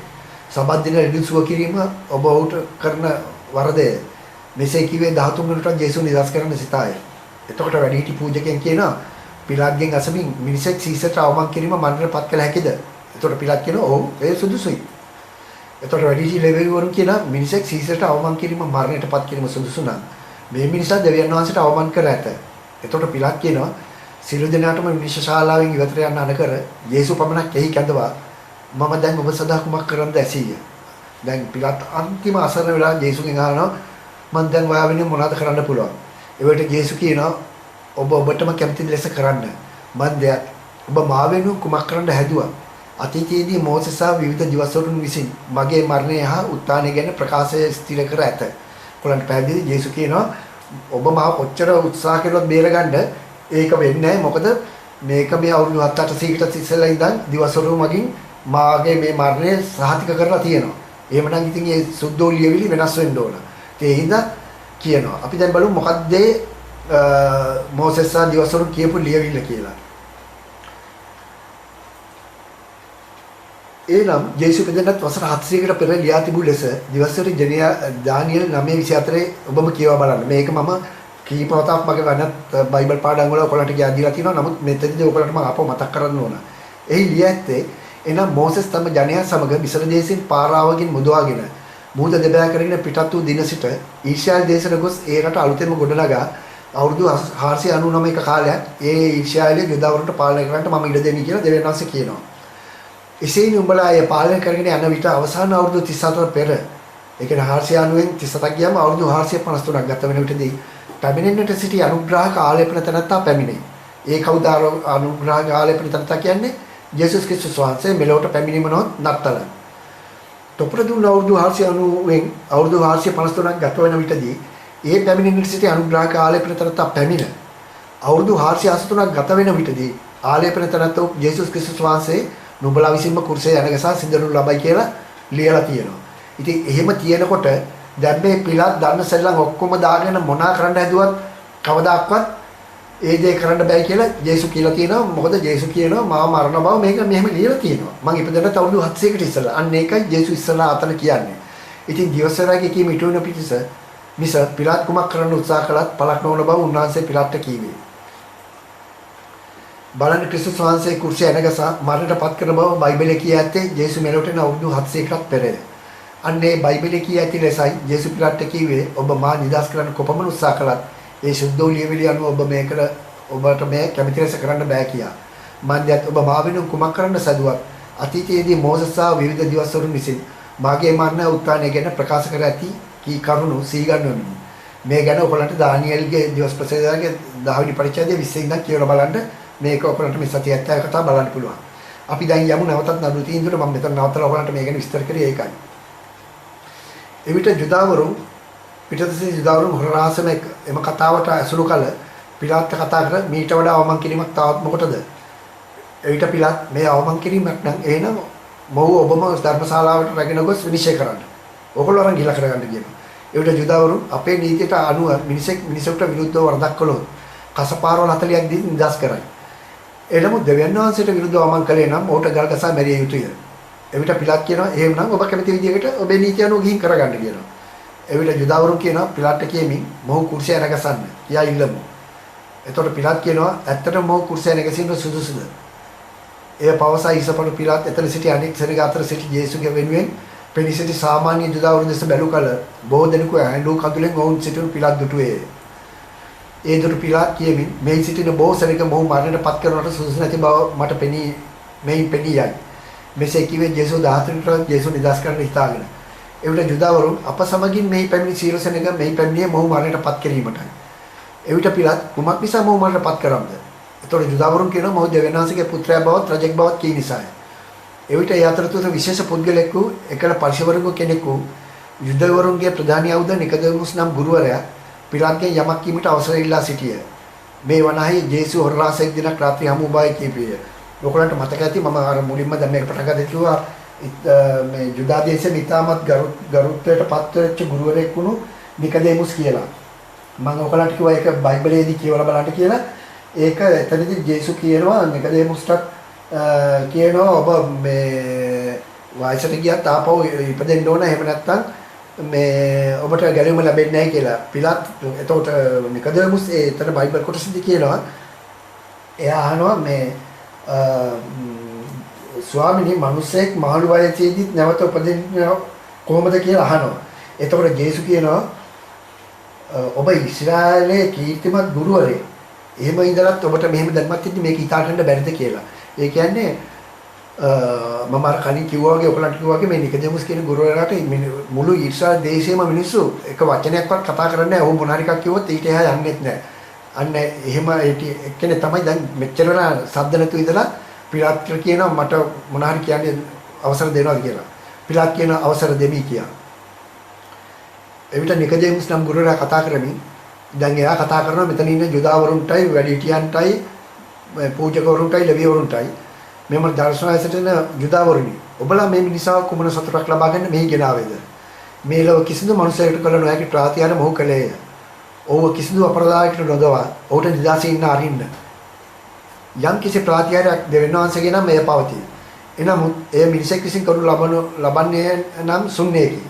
S1: සබත් දින රිදුසුව කිරීම ඔබ ඔහුට කරන වරදය. මෙසේ කිව්වේ 13 වෙනිට ජේසුස් නිදහස් කරන්න සිතාය. එතකොට වැඩිහිටි පූජකයන් කියනවා පිලාත්ගෙන් අසමින් මිනිසෙක් සීසට අවමන් කිරීම මරණයට පත් කළ හැකිද? එතකොට පිලාත් කියනවා ඔව් ඒ සුදුසුයි. එතකොට වැඩිහිටි ලෙවිවරුන් කියනවා මිනිසෙක් සීසට අවමන් කිරීම මරණයට පත් කිරීම සුදුසු නම් මේ මිනිසා දෙවියන් වහන්සේට අවමන් කර ඇත. එතකොට පිලාත් කියනවා සියලු දෙනාටම විනිශ්චය ශාලාවෙන් ඉවතට යන්න අනකර යේසු පමණක් එහි කැඳවා මම දැන් ඔබ සදා කුමක් කරන්නද ඇසීය. දැන් පිලාත් අන්තිම අසරණ වෙලා යේසුගෙන් අහනවා මම දැන් ඔයා වෙනුවෙන් මොනවද කරන්න පුළුවන්. ඒවට යේසු කියනවා ඔබ ඔබටම කැමති ලෙස කරන්න. මම දැන් ඔබ මා වෙනුවෙන් කුමක් කරන්න හැදුවා. අතීතයේදී මෝසෙස් සහ විවිධ දිවස්වරුන් විසින් මගේ මරණය හා උත්ථානය ගැන ප්‍රකාශය ස්ථිර කර ඇත. කොළන්ට පැහැදිලි යේසු කියනවා ඔබ මාව කොච්චර උත්සාහ කළොත් බේරගන්න ඒක වෙන්නේ නැහැ. මොකද මේක මේ අවුරුදු 7-800කට ඉස්සෙල්ලා ඉඳන් දිවස්වරු මගින් මාගේ මේ මරණය සහතික කරලා තියෙනවා. එහෙමනම් ඉතින් මේ සුද්ධෝ ලියවිලි වෙනස් වෙන්න ඕන. ඒ හින්දා කියනවා. අපි දැන් බලමු මොකක්ද මෝසෙස් සහ දිවස්වරු කියපු ලියවිල්ල කියලා. එනම් ජේසු පෙදෙනත් වසර 700කට පෙර ලියා තිබූ ලෙස දිවස්වරු දානියෙල් 9:24 ඔබම කියවා බලන්න. මේක මම කීපවතාවක් මගේ වෙනත් බයිබල් පාඩම් වල ඔයගලන්ට ගියා දීලා තියෙනවා. නමුත් මෙතනදී ඔයගලන්ට මම අපව මතක් කරන්න ඕන. එහි ලියා ඇත්තේ එනම් මෝසෙස් තම ජනයා සමග මිස්ර දේශයෙන් පාරාවකින් මුදවාගෙන මුහුද දෙබෑ කරගෙන පිටත් වූ දින සිට ඊශ්‍රායල් දේශයට ගොස් ඒ රට අලුතෙන්ම ගොඩනගා අවුරුදු 499ක කාලයක් ඒ ඊශ්‍රායලයේ යුදාවරුන්ට පාලනය කරන්නට මම ඉඩ දෙමි කියලා දෙවියන් වහන්සේ කියනවා. එසේම උඹලා අය පාලනය කරගෙන යන විට අවසාන අවුරුදු 34 පෙර ඒ කියන්නේ 490න් 37ක් ගියාම අවුරුදු 453ක් ගත වෙන විටදී පැමිණෙන්නට සිටි අනුග්‍රාහක ආලේපන තනත්තා පැමිණේ. ඒ කවුද අනුග්‍රාහක ආලේපන තනත්තා කියන්නේ? යේසුස් ක්‍රිස්තුස් වහන්සේ මෙලොවට පැමිණීම නොත් නත්තල. තොපරදුන් අවුරුදු 490න් අවුරුදු 453ක් ගත වෙන විටදී ඒ පැමිණෙන්නට සිටි අනුග්‍රාහක ආලේපන තනත්තා පැමිණ අවුරුදු 483ක් ගත වෙන විටදී ආලේපන තනත්තා යේසුස් ක්‍රිස්තුස් වහන්සේ නුඹලා විසින්ම කුරුසේ යනගසා සිඳනු ලබයි කියලා ලියලා තියෙනවා. ඉතින් එහෙම තියෙනකොට දැන් මේ පිළාත් ධර්ම සෙල්ලම් ඔක්කොම දාගෙන මොනා කරන්න හැදුවත් කවදාක්වත් ඒ දේ කරන්න බෑ කියලා යේසු කියලා තියෙනවා. මොකද යේසු කියනවා මා මරණ බව මේක මෙහෙම ලියලා තියෙනවා. මම ඉපදෙන්නත් අවුරුදු 700කට ඉස්සෙල්ලා. අන්න ඒකයි යේසු ඉස්සෙල්ලා අතන කියන්නේ. ඉතින් දිවසරාගේ කීම ඉටුවන පිටිස මිස පිළාත් කුමක් කරන්න උත්සාහ කළත් පළක් නොවන බව උන්වහන්සේ පිළාත්ට කීවේ. බලන්න ක්‍රිස්තුස් වහන්සේ කුරුසිය ඇනගසා මරණයට පත් කරන බව බයිබලයේ කිය ඇත්තේ යේසු මෙලොවට එන අවුරුදු 700කට පෙරය. අන්නේ බයිබලයේ කිය ඇති ලෙසයි යේසු පිළාත්ට කීවේ ඔබ මා නිදහස් කරන්න කොපමණ උත්සාහ කළත් ඒ සුද්ධෝ ලියවිලි අනුව ඔබ මේකට ඔබට මේ කැමැති ලෙස කරන්න බෑ කියා. මන්දයත් ඔබ මා වෙනුවෙන් කුමක් කරන්න සැදුවත් අතීතයේදී මෝසෙස් සහ විවිධ දිවස්වරුන් විසින් මාගේ මරණ උත්ථානය ගැන ප්‍රකාශ කර ඇති කී කරුණු සීගන්වමි. මේ ගැන ඔයගලන්ට දානියෙල්ගේ දිවස් ප්‍රසේදයේ 10 වෙනි පරිච්ඡේදයේ 20 ඉඳන් කියවලා බලන්න මේක ඔයගලන්ට මේ සතිය 70 කතා බලන්න පුළුවන්. අපි දැන් යමු නැවතත් නඩු තීන්දුවට මම මෙතන නවත්තලා ඔයගලන්ට මේ ගැන විස්තර කරේ ඒකයි. එවිට ජුදාවරුන් පිටතසේ ජුදාවරුන් හොරාසම එම කතාවට ඇසුරු කළ පිලාත් කතා කර මීට වඩා අවමන් කිරීමක් තවත් මොකටද? එවිට පිලාත් මේ අවමන් කිරීමක් නම් එහෙනම් මොහු ඔබම ධර්මශාලාවට රැගෙන ගොස් විනිශ්චය කරන්න. ඔයගොල්ලෝ අරන් ගිහලා කරගන්න කියනවා. එවිට ජුදාවරුන් අපේ නීතියට අනුව මිනිසෙකුට විරුද්ධව වරදක් කළොත් කසපාරවල් 40ක් දී නිදහස් කරයි. එළමුත් දෙවියන් වහන්සේට විරුද්ධව අවමන් කළේ නම් ඔහුට ගල් ගසා මැරිය යුතුය. එවිට පිලාත් කියනවා එහෙමනම් ඔබ කැමති විදිහකට ඔබේ නීතිය අනුව ගිහින් කරගන්න කියනවා. එවිට ජුදාවරුන් කියනවා පිලාත්ට කියමින් මොහු කුරුසිය නැගසන්න කියා ඉල්ලමු. එතකොට පිලාත් කියනවා ඇත්තටම මොහු කුරුසිය නැගසින්න සුදුසුද? එය පවසා ඉසපළු පිලාත් එතන සිටි අනෙක් සෙනග අතර සිටි යේසුගේ වෙනුවෙන් පෙනිසිටි සාමාන්‍ය ජුදාවරුන් දෙස බැලු කල බොහෝ දෙනෙකු ඇඬු කඳුලෙන් ඔවුන් සිටින පිලාත් දුටුවේ. ඒ දුරු පිලාත් කියමින් මේ සිටින බොහෝ සෙනඟ මොහු මරණයට පත් කරනට සුදුසු නැති බව මට පෙනී යයි. මෙසේ කිව්වේ ජේසුස් 14ට ජේසුස් නිදහස් කරන්න හිතාගෙන. එවිට ජුදාවරුන් අප සමගින් මෙහි පැමිණි සියලු සෙනඟ මෙහි පැමිණියේ මොහු මරණයට පත් කිරීමටයි. එවිට පිලාත් කුමක් නිසා මොහු මරණයට පත් කරම්ද? එතකොට ජුදාවරුන් කියනවා මොහු දෙවියන් වහන්සේගේ පුත්‍රයා බවත් රජෙක් බවත් කී නිසාය. එවිට ඒ අතරතුර විශේෂ පුද්ගලෙකු එකල පරිශවරණු කෙනෙකු යුදවරුන්ගේ ප්‍රධානියවුද නිකදෙමුස් නම් ගුරුවරයා පිලාත්ගෙන් යමක් කීමට අවසර ඉල්ලා සිටිය. මේ වනාහි ජේසුස් හොරලාසෙක් දිනක් රාත්‍රී හමු බවයි කීපිය. ඔයගොල්ලන්ට මතක ඇති මම අර මුලින්ම දැන් මේක පටන් ගන්න කිව්වා මේ යුදා දේශයේ ඉතාමත් ගරුත්වයට පත් වෙච්ච ගුරුවරයෙක් වුණු නිකදෙමුස් කියලා. මම ඔයගොල්ලන්ට කිව්වා ඒක බයිබලයේදී කියවලා බලන්න කියලා. ඒක එතනදී ජේසුස් කියනවා නිකදෙමුස්ට කියනවා ඔබ මේ වයසට ගියත් ආපහු ඉපදෙන්න ඕන එහෙම නැත්නම් මේ ඔබට ගැලවීම ලැබෙන්නේ නැහැ කියලා. පිලාත් එතකොට නිකදෙමුස් එතන බයිබල් කොටසදී කියනවා එයා අහනවා මේ ස්වාමිනී මිනිසෙක් මහලු වයසේදී නැවත උපදින්න කොහොමද කියලා අහනවා. එතකොට ජේසුස් කියනවා ඔබ ඊශ්‍රායලයේ කීර්තිමත් ගුරුවරයෙක්. එහෙම ඉඳලත් ඔබට මෙහෙම දැනුමක් තියද්දි මේක හිතා ගන්න බැරිද කියලා. ඒ කියන්නේ මම අර කලින් කිව්වා වගේ ඔයගලන්ට කිව්වා වගේ මේ නිකදෙමුස් කියන ගුරුවරයාට මුළු ඊශ්‍රායල් දේශයේම මිනිස්සු එක වචනයක්වත් කතා කරන්නේ නැහැ. ඔහු මොන හරි එකක් කිව්වොත් ඊට එහා යන්නෙත් නැහැ. අන්න එහෙම එක්කෙනෙක් තමයි දැන් මෙච්චර වෙලා සද්ද නැතුව ඉඳලා පිලාත් කියනවා මට මොන හරි කියන්නේ අවසර දෙනවද කියලා. පිලාත් කියන අවසර දෙමි කියලා. එවිට නිකදෙමුස් නම් ගුරුවරයා කතා කරමින් දැන් එයා කතා කරනවා මෙතන ඉන්න යුදාවරුන්ටයි වැඩිහිටියන්ටයි පූජකවරුන්ටයි ලෙවිවරුන්ටයි මෙම දර්ශනයසට එන යුදාවරුනි ඔබලා මේ මිනිසා කුමන සතුටක් ලබා ගන්න මෙහි ගෙනාවේද මේ ලොව කිසිදු මනුස්සයෙකුට කළ නොහැකි ප්‍රාතිහාර මොහු කළේය. ඔහු කිසිදු අපරාධයකට නොදවා ඔහුට නිදාසේ ඉන්න අරින්න. යම් කිසි ප්‍රාතිහාරයක් දෙවියන් වහන්සේගේ නම් එය පවතී. එනමුත් එය මිනිසෙක් විසින් කරනු ලබන්නේ නම් සුන්නේකි.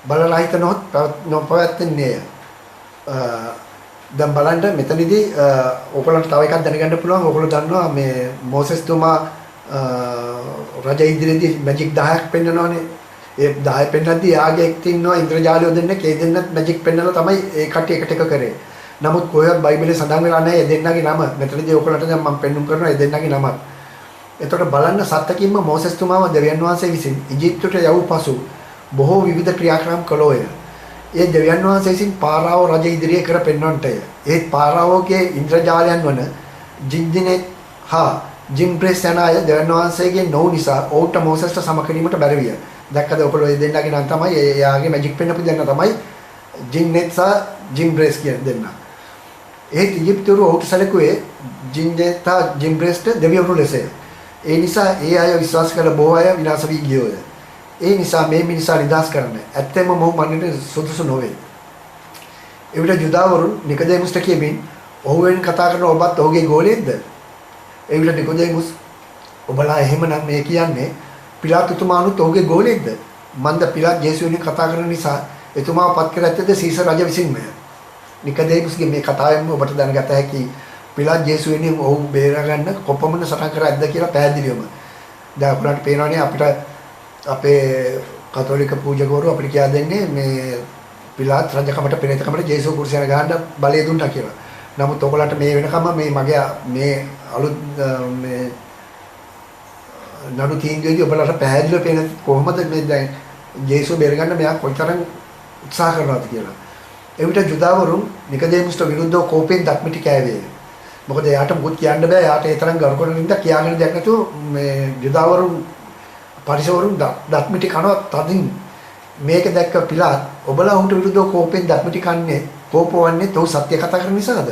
S1: බලලා හිතනොත් නොපවත්න්නේ. දැන් බලන්න මෙතනදී ඔයගොල්ලන්ට තව එකක් දැනගන්න පුළුවන්. ඔයගොල්ලෝ දන්නවා මේ මොසෙස් තුමා රජ ඉදිරියේදී මැජික් 10ක් පෙන්නනවානේ. ඒ 10 පෙන්නද්දී යාගේ එක්ක ඉන්නවා ඉන්ද්‍රජාලිය දෙන්නෙක්. ඒ දෙන්නත් මැජික් පෙන්නලා තමයි ඒ කට්ටිය එකට එක කරේ. නමුත් කොහෙවත් බයිබලයේ සඳහන් වෙලා නැහැ ඒ දෙන්නගේ නම. මෙතනදී ඔයගොල්ලන්ට දැන් මම පෙන්눔 කරනවා ඒ දෙන්නගේ නම. එතකොට බලන්න සත්‍යකින්ම මොසෙස් තුමාව දෙවියන් වහන්සේ විසින් ඉජිප්තට යවූ පසු බොහෝ විවිධ ක්‍රියාක්‍රම කළෝය. ඒ දෙවියන් වහන්සේ විසින් පාරාව රජ ඉදිරියේ කර පෙන්වන්නටය. ඒ පාරාවගේ ඉන්ද්‍රජාලයන් වන ජින්දිනෙත් හා ජිම්බ්‍රෙස් යන අය දෙවියන් වහන්සේගේ නොවු නිසා ඔවුන්ට මොසෙස්ට සම කිරීමට බැරි විය. දැක්කද ඔයගොල්ලෝ මේ දෙන්නගේ නම් තමයි එයාගේ මැජික් පෙන්නපු දෙන්න තමයි ජින්නෙත් සහ ජිම්බ්‍රෙස් කියන දෙන්න. ඒ ඉජිප්තුරු ඔවුන්ට සැලකුවේ ජින්නෙත් හා ජිම්බ්‍රෙස්ට දෙවිවරු ලෙසය. ඒ නිසා ඒ අය විශ්වාස කළ බොහෝ අය විනාශ වී ගියෝය. ඒ නිසා මේ මිනිසා නිදහස් කරන්න ඇත්තම මොහු මරණයට සුදුසු නොවේ. එවිට යුදාවරුන් නිකදෙමුස්ට කියමින් ඔහුවෙන් කතා කරන ඔබත් ඔහුගේ ගෝලයෙක්ද? එවිට නිකදෙමුස් ඔබලා එහෙමනම් මේ කියන්නේ පිලාත් තුමානුත් ඔහුගේ ගෝලයෙක්ද? මන්ද පිලාත් ජේසුස්ගෙන් කතා කරන නිසා එතුමාව පත් කර ඇත්තේද සීසර් රජ විසින්මය. නිකදෙමුස්ගේ මේ කතාවෙන්ම ඔබට දැනගත හැකි පිලාත් ජේසුස්ගෙන් ඔහු බේරගන්න කොපමණ සටන් කර ඇද්ද කියලා පැහැදිලිවම. දැන් අපිට පේනවනේ අපිට අපේ කතෝලික පූජකවරු අපිට කියා දෙන්නේ මේ පිලාත් රජකමට පෙරේතකමට ජේසුස් කුරුසයන ගහන්න බලය දුන්නා කියලා. නමුත් ඔයගලන්ට මේ වෙනකම මේ මගේ මේ අලුත් මේ නඩු තීන්දුවේදී ඔයගලන්ට පැහැදිලිව පේන කොහොමද මේ දැන් ජේසුස් බේරගන්න මෙයා කොයිතරම් උත්සාහ කරනවද කියලා. එවිට යුදාවරුන් නිකදෙමුස්ට විරුද්ධව කෝපෙන් දක්මිටි කෑවේ. මොකද එයාට මුකුත් කියන්න බෑ. එයාට ඒ තරම් ගරු කරන නිසා කියාගෙන දෙයක් නැතුව මේ යුදාවරුන් පරිසවරුන් දක්මිටි කනවා තදින්. මේක දැක්ක පිලාත් ඔබලා උන්ට විරුද්ධව කෝපෙන් දක්මිටි කන්නේ කෝපවන්නේ තෝ සත්‍ය කතා කරන නිසාද?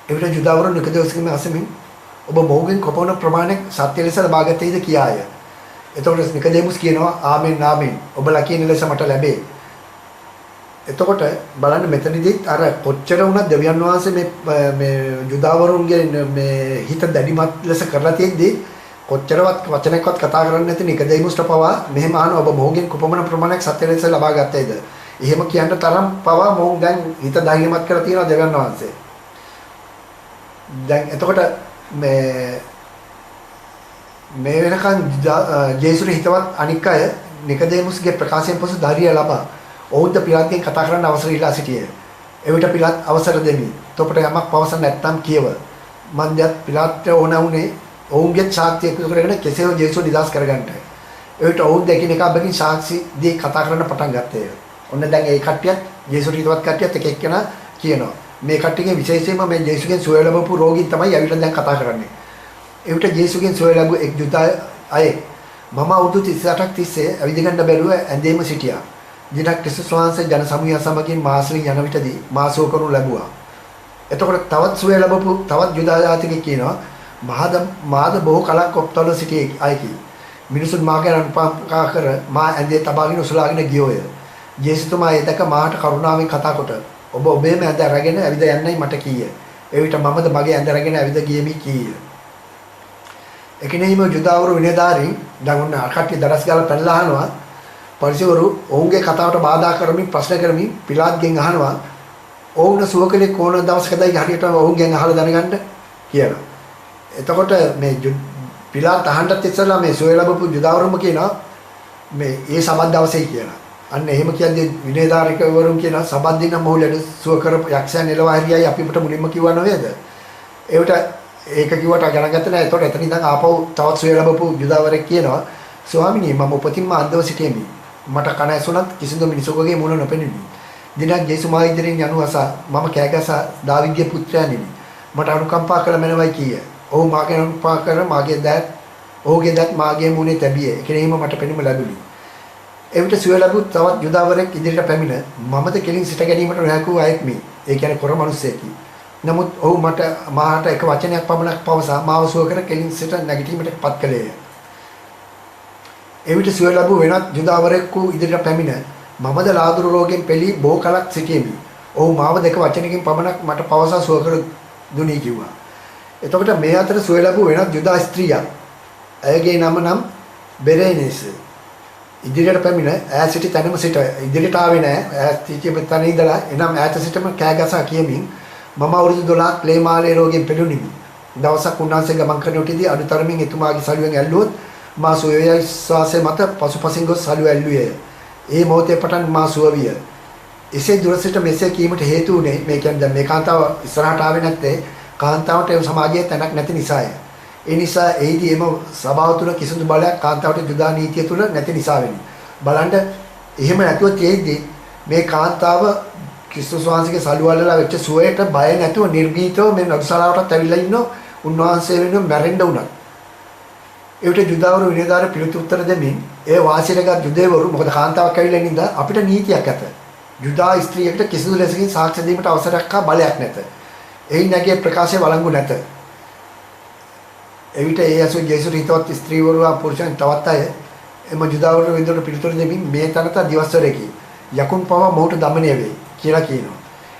S1: එවිට යුදාවරුන් නිකදෙමුස්ගෙන් අසමින් ඔබ මොහුගෙන් කොපමණ ප්‍රමාණයක් සත්‍ය ලෙස ලබාගත්තේද කියාය. එතකොට නිකදෙමුස් කියනවා ආමෙන් ආමෙන් ඔබලා කියන ලෙස මට ලැබේ. එතකොට බලන්න මෙතනදිත් අර කොච්චර වුණත් දෙවියන් වහන්සේ මේ යුදාවරුන්ගේ මේ හිත දැඩිමත් ලෙස කරලා තියෙද්දී කොච්චරවත් වචනයක්වත් කතා කරන්නේ නැති නිකදෙමුස්ට පවා මෙහෙම අහන ඔබ මොහුගෙන් කොපමණ ප්‍රමාණයක් සත්‍ය ලෙස ලබා ගත්තේද? එහෙම කියන්න තරම් පවා මොහු දැන් හිත ධෛර්යමත් කරලා තියෙනවා දෙවියන් වහන්සේ. දැන් එතකොට මේ වෙනකන් ජේසුස් හිතවත් අනික් අය නිකදෙමුස්ගේ ප්‍රකාශයෙන් පසු ධෛර්යය ලබා ඔවුන්ට පිලාත්ගෙන් කතා කරන්න අවසර ඉල්ලා සිටියේ. එවිට පිලාත් අවසර දෙමි. තොපට යමක් පවසන්න නැත්නම් කියව. මන් දැත් පිලාත්ට ඕන වුණේ ඔවුන්ගේ ශාක්තිය එකතු කරගෙන කෙසේ හෝ ජේසුස් නිදහස් කරගන්නට. එවිට ඔවුන් දෙකිනෙක බැගින් සාක්ෂි දී කතා කරන්න පටන් ගත්තේ. ඔන්න දැන් ඒ කට්ටියත් ජේසුස් හිතවත් කට්ටියත් එක එක්කෙනා කියනවා. මේ කට්ටියගේ විශේෂයෙන්ම මේ ජේසුස්ගෙන් සුවය ලැබපු රෝගීන් තමයි ඇවිල්ලා දැන් කතා කරන්නේ. එවිට ජේසුස්ගෙන් සුවය ලැබු එක් යුදා අය මම අවුරුදු 38ක් තිස්සේ ඇවිදගන්න බැරුව ඇඳේම සිටියා. දිනක් ක්‍රිස්තුස් වහන්සේ ජන සමූහය සමගින් මාසලින් යන විටදී මාසෝ කරනු ලැබුවා. එතකොට තවත් සුවය ලැබපු තවත් යුදා ජාතිකයෙක් කියනවා මාද බොහෝ කලක් ඔප්තවල සිටියේ අයකි. මිනිසුන් මාගේ අනුකම්පා කර මා ඇඳේ තබාගෙන උසලාගෙන ගියෝය. ජේසුතුමා එදක මාට කරුණාවෙන් කතා කොට ඔබ ඔබේම ඇඳ අරගෙන ඇවිද යන්නයි මට කීය. එවිට මමද මගේ ඇඳ අරගෙන ඇවිද ගියෙමි කීය. එකිනෙහිම යුදාවරු විනයධාරීන් දැන් ඔන්න අකට්ටිය දරස් ගාලා පැනලා අහනවා. පරිසවරු ඔවුන්ගේ කතාවට බාධා කරමින් ප්‍රශ්න කරමින් පිලාත්ගෙන් අහනවා ඔවුන් සුවකලේ කොන දවසකදයි හරියට ඔවුන්ගෙන් අහලා දැනගන්න කියලා. එතකොට මේ පිලාත් අහන්නත් ඉස්සෙල්ලා මේ සුවය ලැබපු යුදාවරුම කියනවා මේ ඒ සබත් දවසේ කියලා. අන්න එහෙම කියන්නේ විනයධාරිකවරුන් කියන සබත් දින මොහොලෙද සුව කරපු යක්ෂයන් එළවා හරියයි අපිට මුලින්ම කිව්වා නේද? ඒකට ඒක කිව්වට ගණන් ගත්තේ නැහැ. ඒතකොට එතන ඉඳන් ආපහු තවත් සුවය ලැබපු යුදාවරෙක් කියනවා ස්වාමිනී මම උපතින්ම අන්ධව සිටියෙමි. මට කන ඇසුණත් කිසිදු මිනිසෙකුගේ මුණ නොපෙනුනි. දිනක් ජේසුස් මා ඉදිරියෙන් යනු අසා මම කෑගස දාවිද්ගේ පුත්‍රයාණෙනි. මට අනුකම්පා කළ මැනවයි කීය. ඔහු මාගේ අනුකම්පා කර මාගේ දත් ඔහුගේ දත් මාගේ මුණේ තැබියේ. ඒකෙනෙහිම මට පෙනුම ලැබුණි. එවිට සුවය ලැබු තවත් යුදාවරෙක් ඉදිරියට පැමිණ මමද කෙලින් සිට ගැනීමට නොහැකු අයෙක් මේ. ඒ කියන්නේ කොර මිනිසෙකි. නමුත් ඔහු මාට එක වචනයක් පමණක් පවසා මාව සුව කර කෙලින් සිට නැගිටීමට පත් කළේය. එවිට සුවය ලැබු වෙනත් යුදාවරෙකු ඉදිරියට පැමිණ මමද ලාදුරු රෝගයෙන් පෙළී බොහෝ කලක් සිටියෙමි. ඔහු මාව දෙක වචනකින් පමණක් මට පවසා සුව කර දුනී කිව්වා. එතකොට මේ අතර සුවය ලැබු වෙනත් යුදා ස්ත්‍රියක්. ඇයගේ නම නම් බෙරේනිස්. ඉදිරියට පැමිණ ඈ සිටි තැනම සිට ඉදිරියට ආවේ නැහැ. ඈ සිටි තැන ඉඳලා එනම් ඈත සිටම කෑ ගසා කියමින් මම අවුරුදු 12ක් ලේමාලේ රෝගයෙන් පෙළුණිමි. දවසක් උන්වහන්සේ ගමන් කරන විටදී අනුතරමින් එතුමාගේ සළුවෙන් ඇල්ලුවොත් මා සුවය විශ්වාසය මත පසුපසින් ගොස් සළුව ඇල්ලුවේය. ඒ මොහොතේ පටන් මා සුව විය. එසේ දුරසිට මෙසේ කීමට හේතු වුණේ මේ කියන්නේ දැන් මේ කාන්තාව ඉස්සරහට ආවේ නැත්තේ කාන්තාවට ඒ සමාජයේ තැනක් නැති නිසාය. ඒ නිසා එහිදී එම සභාව තුළ කිසිදු බලයක් කාන්තාවට යුදා නීතිය තුළ නැති නිසා වෙන්නේ. බලන්න එහෙම නැතුව තියෙද්දි මේ කාන්තාව ක්‍රිස්තුස් වහන්සේගේ සළුවල්ලලා වෙච්ච සුවයට බය නැතුව නිර්භීතව මේ නදුසලාවටත් ඇවිල්ලා ඉන්න උන්වහන්සේ වෙනුවෙන් මැරෙන්න උනත්. ඒකට යුදාවරු විනයදාර පිළිතුරු දෙමින් ඒ වාසියලගත් යුදේවරු මොකද කාන්තාවක් ඇවිල්ලා ඉඳලා අපිට නීතියක් ඇත. යුදා ස්ත්‍රියකට කිසිදු ලෙසකින් සාක්ෂි දීමට අවසරයක් හා බලයක් නැත. එයින් නැගේ ප්‍රකාශය වළංගු නැත. එවිට ඒ අසු ජේසුස් හිතවත් ස්ත්‍රීවරු පුරුෂයන් තවත් අය එම යුදාවරු විඳුරු පිළිතුරු දෙමින් මේ තනත දිවස්වරේකි. යකුන් පව මොහුට දමනය වේ කියලා කියනවා.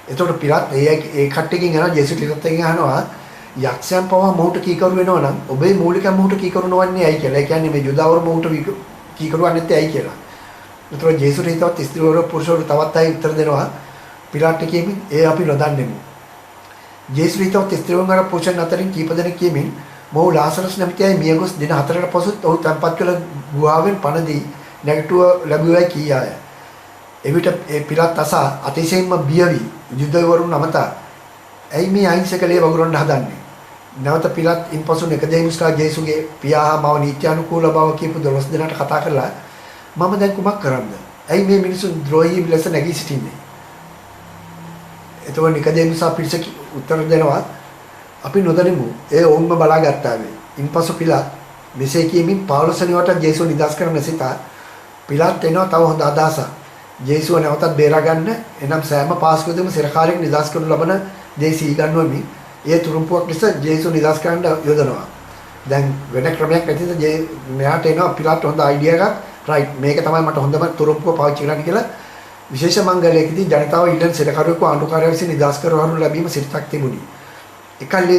S1: එතකොට පිළාත් ඒ කට්ටියකින් අහනවා ජේසුස් ක්‍රිස්තුස්ගෙන් අහනවා යක්ෂයන් පවා මොහුට කීකරු වෙනවා නම් ඔබේ මූලිකම මොහුට කීකරු නොවන්නේ ඇයි කියලා. ඒ කියන්නේ මේ යුදාවරු මොහුට කීකරු වන්නේ නැත්තේ ඇයි කියලා. ඒතකොට ජේසුස් හිතවත් ස්ත්‍රීවරු පුරුෂවරු තවත් අය උත්තර දෙනවා පිළාත් කියමින් ඒ අපි නොදන්නෙමු. ජේසුස් හිතවත් ස්ත්‍රීවරු අර පුරුෂයන් අතරින් කීප දෙනෙක් කියමින් මොහු ලාසරස් නැමැති අය මියගොස් දින 4කට පසුත් ඔහු තැන්පත් කළ ගුහාවෙන් පණදී නැගිටුව ලැබුවයි කීයාය. එවිට ඒ පිළාත් අසා අතිශයින්ම බිය වී යුදවරුන් අමතා ඇයි මේ අහිංසකලේ වගුරන්න හදන්නේ? නැවත පිළාත් ඉන්පසු නිකදේමුස්ලා ජේසුගේ පියා මව නීත්‍යානුකූල බව කියපු 12 දෙනාට කතා කරලා මම දැන් කුමක් කරන්නද? ඇයි මේ මිනිසුන් ද්‍රෝහී ලෙස නැගී සිටින්නේ? එතකොට නිකදේමුසා පිරිස උත්තර දෙනවා අපි නොදනිමු. ඒ ඔවුන්ම බලාගත්තා වේ. ඉන්පසු පිළාත් මෙසේ කියමින් පාවුලසනියට ජේසුව නිදහස් කරන්න සිතා පිළාත් එනවා තව හොඳ අදහසක්. ජේසුව නැවතත් බේරා ගන්න එනම් සෑම පාස්කුවෙදිම සිරකාරයෙක් නිදහස් කරනු ලබන දේ සීගන්වමින් ඒ තුරුම්පුවක් ලෙස ජේසුව නිදහස් කරන්න යොදනවා. දැන් වෙන ක්‍රමයක් නැතිද මෙයාට එනවා පිළාත් හොඳ අයිඩියා එකක්. රයිට් මේක තමයි මට හොඳම තුරුම්පුව පාවිච්චි කරන්න කියලා විශේෂ මංගලයකදී ජනතාව ඉල්ලන සිරකරුවෙකු ආණ්ඩුකාරයා විසින් නිදහස් කරවනු ලැබීම සිරිතක් තිබුණි. එකල්ලි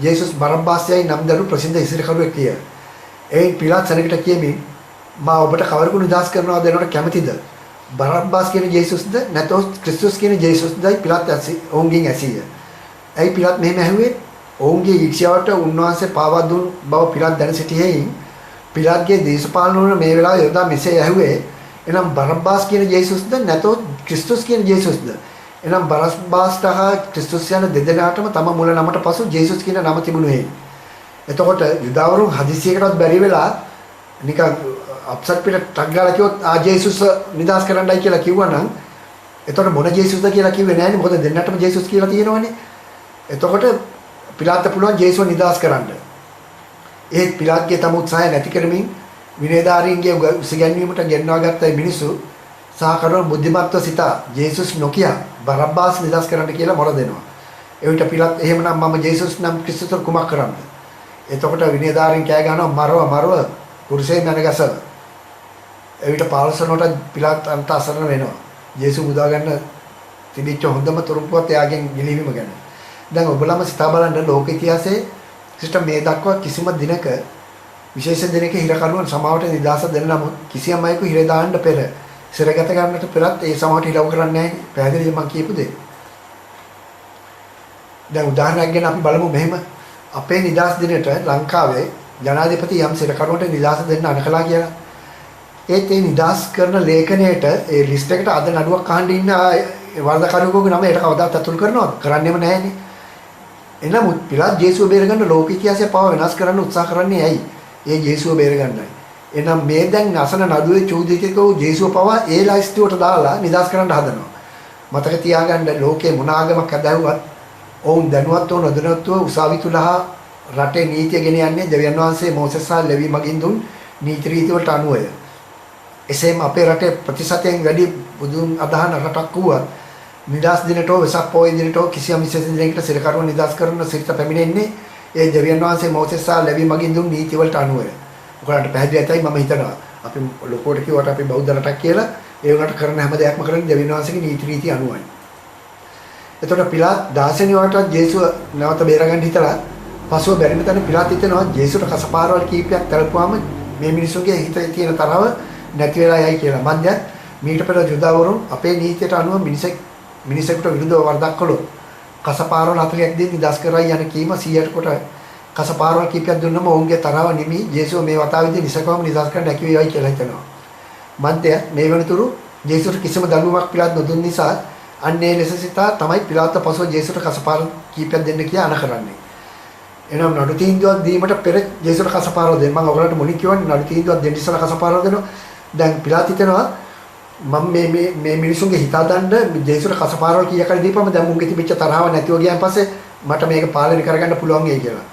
S1: ජේසුස් බරබ්බාස්යයි නම් දරු ප්‍රසිද්ධ ඉසිරකරුවෙක් කිය. එයින් පිළාත් සැනකට කියමින් මා ඔබට කවරෙකු නිදහස් කරනවා දෙනවට කැමතිද? බරබ්බාස් කියන ජේසුස්ද නැත්නම් ක්‍රිස්තුස් කියන ජේසුස්දයි පිළාත් ඔවුන්ගෙන් ඇසීය. ඇයි පිළාත් මෙහෙම ඇහුවේ? ඔවුන්ගේ ඊර්ෂ්‍යාවට උන්වහන්සේ පාවා දුන් බව පිළාත් දැන සිටියෙයින් පිළාත්ගේ දේශපාලන වල මේ වෙලාවේ යොදා මෙසේ ඇහුවේ එහෙනම් බරබ්බාස් කියන ජේසුස්ද නැතොත් ක්‍රිස්තුස් කියන ජේසුස්ද? එහෙනම් බරබ්බාස්ට හා ක්‍රිස්තුස් යන දෙදෙනාටම තම මුල නමට පසු ජේසුස් කියන නම තිබුණු හේයි. එතකොට යුදාවරුන් හදිසියකටවත් බැරි වෙලා නිකන් අප්සෙට් පිට ටක් ගාලා කිව්වොත් ජේසුස් නිදාස් කරන්නයි කියලා කිව්වනම් එතකොට මොන ජේසුස්ද කියලා කිව්වේ නෑනේ. මොකද දෙන්නටම ජේසුස් කියලා තියෙනවනේ. එතකොට පිලාත්ට පුළුවන් ජේසුස් නිදාස් කරන්න. ඒත් පිලාත්ගේ තම උත්සාහය නැති කරමින් විනයධාරීන්ගේ උසිගැන්වීමට ගෙන්වා ගත්ත මිනිස්සු සාකරන බුද්ධිමත්ව සිතා ජේසුස් නොකිය බරබ්බාස් නිදාස් කරන්න කියලා මොර දෙනවා. එවිට පිලාත් එහෙමනම් මම ජේසුස් නම් ක්‍රිස්තුස් කුමක් කරන්නද? එතකොට විනයධාරීන් කෑ ගහනවා මරව කුරුසේ මැනගස. එවිට පාවලසනට පිලාත් අන්ත අසරණ වෙනවා. ජේසුස් මුදා ගන්න තිබිච්ච හොඳම තුරුම්පුවත් එයාගෙන් ගිලිවීම ගැන. දැන් ඔබලම සිතා බලන්න ලෝක ඉතිහාසයේ සිට මේ දක්වා කිසිම දිනක විශේෂ දිනක හිරකරුවන් සමාවට නිදාස දෙන්න නමුත් කිසියම් අයෙකු හිරේ දාන්න පෙර සිරගත ගන්නට පෙරත් ඒ සමාවට හිලව කරන්නේ නැහැ. පැහැදිලිද මම කියපු දේ? දැන් උදාහරණයක් ගැන අපි බලමු මෙහෙම. අපේ නිදාස් දිනේට ලංකාවේ ජනාධිපති යම් සිරකරුවන්ට නිදාස දෙන්න අනකලා කියලා. ඒත් ඒ නිදාස් කරන ලේඛනයේට ඒ ලිස්ට් එකට අද නඩුවක් අහන්න ඉන්න වරදකරුවෙකුගේ නම ඒකට කවදාවත් අතුල් කරනවද? කරන්නේම නැහැනේ. එනමුත් පිලාත් ජේසුව බේරගන්න ලෝක ඉතිහාසය පව වෙනස් කරන්න උත්සාහ කරන්නේ ඇයි? ඒ ජේසුව බේරගන්නයි. එහෙනම් මේ දැන් නසන නඩුවේ චූදිකකෝ ජේසුව පව ඒ ලයිස්ට්ුවට දාලා නිදාස් කරන්න හදනවා. මතක තියාගන්න ලෝකේ මොන ආගමක් හදාවුවත් ඔවුන් දැනුවත් වූ නොදැනුවත් වූ උසාවි තුලහා රටේ නීතිය ගෙන යන්නේ දෙවියන් වහන්සේ මෝසෙස් හා ලෙවි මගින් දුන් නීති රීති වලට අනුවය. එසේම අපේ රටේ ප්‍රතිශතයෙන් වැඩි බුදුන් අදහන රටක් වුවත් නිදාස් දිනටෝ වෙසක් පොය දිනටෝ කිසියම් විශේෂ දිනයකට සිරකරුවන් නිදාස් කරන සිරිත පැමිණෙන්නේ ඒ දෙවියන් වහන්සේ මෝසෙස් හා ලෙවි මගින් දුන් නීති වලට අනුවය. ඔයාලට පැහැදිලි ඇතයි මම හිතනවා. අපි ලොකෝට කිව්වට අපි බෞද්ධ රටක් කියලා ඒ වුණාට කරන හැම දෙයක්ම කරන්නේ දෙවියන් වහන්සේගේ නීති රීති අනුවයි. එතකොට පිලාත් 16 වෙනි වරට ජේසුව නැවත බේරගන්න හිතලා පසුව බැරිම තැන පිලාත් හිතනවා ජේසුට කසපාරවල් කීපයක් කරපුවාම මේ මිනිසුන්ගේ හිතේ තියෙන තරව නැති වෙලා යයි කියලා. මන්ද මීට පෙර යුදාවරුන් අපේ නීතියට අනුව මිනිසෙකුට විරුද්ධව වරදක් කළොත් කසපාරවල් 40ක් දෙන්න නිදාස් කරයි යන කීම 100ට කොට කසපාරවල් කීපයක් දුන්නම ඔවුන්ගේ තරව නිමි ජේසුව මේ වතාවේදී නිසකවම නිදාස් කරන්න හැකි වේවයි කියලා හිතනවා. මන්ද මේ වෙනතුරු ජේසුට කිසිම දඬුවමක් පිලාත් නොදුන් නිසා අන්නේ ලෙස සිතා තමයි පිලාත් පසුව ජේසුට කසපාර කීපයක් දෙන්න කියලා අණ කරන්නේ. එනම් නඩු තීන්දුවක් දීමට පෙර ජේසුට කසපාරව දෙන්න. මම ඔයගලන්ට මුලින් කියවන්නේ නඩු තීන්දුවක් දෙන්න ඉස්සලා කසපාරව දෙනවා. දැන් පිලාත් හිතනවා මම මේ මිනිසුන්ගේ හිත හදන්න ජේසුට කසපාරවල් කීයකට දීපම දැන් මුන්ගේ තිබිච්ච තරහව නැතිව ගියන් පස්සේ මට මේක පාලනය කරගන්න පුළුවන් වෙයි කියලා.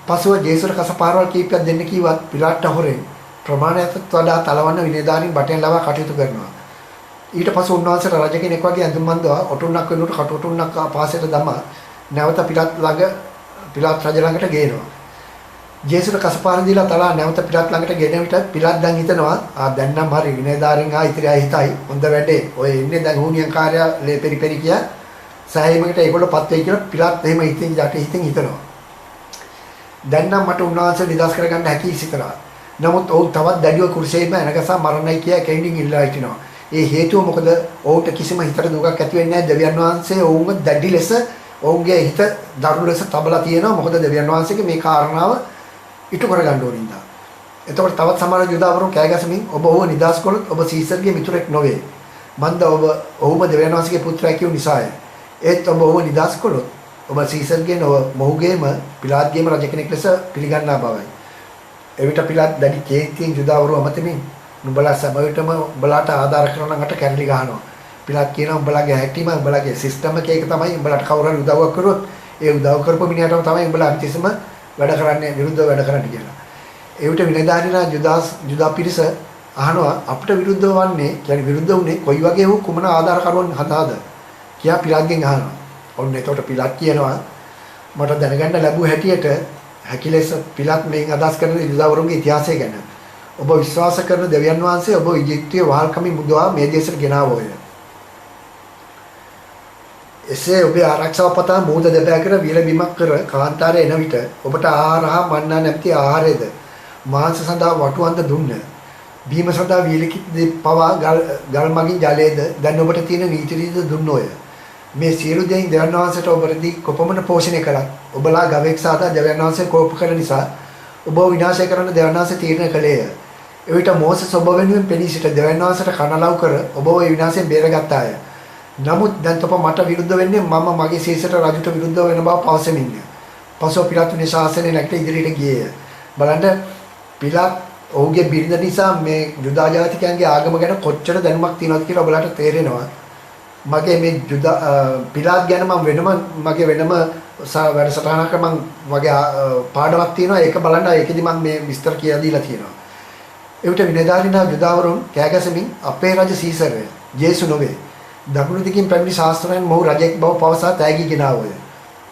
S1: පසුව ජේසුට කසපාරවල් කීපයක් දෙන්න කිව්වත් පිලාත්ට හොරෙන් ප්‍රමාණයටත් වඩා තලවන්න විනයදාරින් බටෙන් ලවා කටයුතු කරනවා. ඊට පස්සේ උන්වහන්සේට රජ කෙනෙක් වගේ ඇඳුම් මන්දවා ඔටුන්නක් වෙනුවට කටුටුන්නක් පාසෙට දමා නැවත පිලාත් රජ ළඟට ගේනවා. ජේසුට කසපාර දීලා තලා නැවත පිලාත් ළඟට ගෙන විට පිලාත් දැන් හිතනවා දැන් නම් හරි විනයදාරින් ඉතිරි අය හිතයි හොඳ වැඩේ. ඔය ඉන්නේ දැන් හුනියන් කාර්යය ලේ පෙරි කියා සෑහීමකට ඒගොල්ලෝ පත් වෙයි කියලා පිලාත් එහෙම හිතින් හිතනවා. දැන් නම් මට උන්වහන්සේ නිදාස් කරගන්න හැකි සිතනවා. නමුත් ඔවුන් තවත් දැඩිව කුරුසෙයිම එනගසා මරණයි කියා කෙලින් ඉල්ලා හිටිනවා. ඒ හේතුව මොකද ඔවුන්ට කිසිම හිතට දුකක් ඇති වෙන්නේ නැහැ. දෙවියන් වහන්සේ ඔවුන්ව දැඩි ලෙස ඔවුන්ගේ හිත දරුණු ලෙස තබලා තියෙනවා. මොකද දෙවියන් වහන්සේගේ මේ කාරණාව ඉටු කරගන්න ඕනින්දා. එතකොට තවත් සමහර යුදාවරුන් කෑගසමින් ඔබ ඔහුව නිදාස් කළොත් ඔබ සීසර්ගේ මිතුරෙක් නොවේ. මන්ද ඔහුම දෙවියන් වහන්සේගේ පුත්‍රයෙක් කියු නිසාය. ඒත් ඔබ ඔහුව නිදාස් කළොත් ඔබ සීසර්ගේ නොව මොහුගේම පිලාත්ගේම රජ කෙනෙක් ලෙස පිළිගන්නා බවයි. එවිට පිලාත් දැඩි කේන්තියෙන් යුදාවරු අමතමින් නුඹලා සමවිතම උඹලාට ආධාර කරන ළඟට කැරලි ගහනවා. පිලාත් කියනවා උඹලාගේ හැටිම උඹලාගේ සිස්ටම් එකේ තමයි උඹලාට කවුරු හරි උදව්වක් කරොත් ඒ උදව් කරපු මිනිහටම තමයි උඹලා අන්තිසම වැඩ කරන්නේ විරුද්ධව වැඩ කරන්න කියලා. ඒ විට විනයදාරිනා ජුදා පිරිස අහනවා අපිට විරුද්ධව වන්නේ කියන්නේ විරුද්ධ වුනේ කොයි වගේ වූ කුමන ආධාර කරුවන් හදාද කියා පිලාත්ගෙන් අහනවා. ඔන්න එතකොට පිලාත් කියනවා මට දැනගන්න ලැබුව හැටියට හැකිලෙස පිලාත් මේන් අදහස් කරන යුදාවරුන්ගේ ඉතිහාසය ගැන ඔබ විශ්වාස කරන දෙවියන් වහන්සේ ඔබ ඉජිප්තුවේ වහල්කමින් මුදවා මේ දේශයට ගෙනාවෝය. එසේ ඔබේ ආරක්ෂාව පතා මූද දෙපෑ කර විල බිමක් කර කාන්තාරයේ එන විට ඔබට ආහාර හා මන්නා නැමැති ආහාරයේද මාංශ සඳහා වටුවන්ද දුන්න. බීම සඳහා වීලකි පවා ගල් මගින් ජලයේද දැන් ඔබට තියෙන නීතිරීද දුන්නෝය. මේ සියලු දෙයින් දෙවියන් වහන්සේට ඔබදී කොපමණ පෝෂණය කළත් ඔබලා ගවයෙක් සාදා දෙවියන් වහන්සේ කෝප කළ නිසා ඔබ විනාශ කරන්න දෙවියන් වහන්සේ තීරණය කළේය. එවිට මෝසෙස් ඔබ වෙනුවෙන් පෙනී සිට දෙවියන් වහන්සේට කනලව් කර ඔබව විනාශයෙන් බේරගත්තාය. නමුත් දැන් තොප මට විරුද්ධ වෙන්නේ මම මගේ ශේෂයට රජුට විරුද්ධව වෙන බව පවසමින්ය. පසුව පිලාතුගේ ශාසනය නැගිට ඉදිරියට ගියේය. බලන්න පිලාත් ඔහුගේ බිරිඳ නිසා මේ යුදා ජාතිකයන්ගේ ආගම ගැන කොච්චර දැනුමක් තියෙනවද කියලා ඔයාලට තේරෙනවා. මගේ මේ පිලාත් ගැන මම වෙනම මගේ වෙනම වැඩසටහනක මම වගේ පාඩමක් තියෙනවා. ඒක බලන්න ඒකෙදි මම මේ විස්තර කියලා දීලා තියෙනවා. එවිට විනයධාරීනා යුදාවරුන් කෑගැසමින් අපේ රජ සීසරය ජේසු නොවේ. දකුණු දිගින් පැමිණි ශාස්ත්‍රයන් මොහු රජෙක් බව පවසා තෑගි ගෙනාවෝය.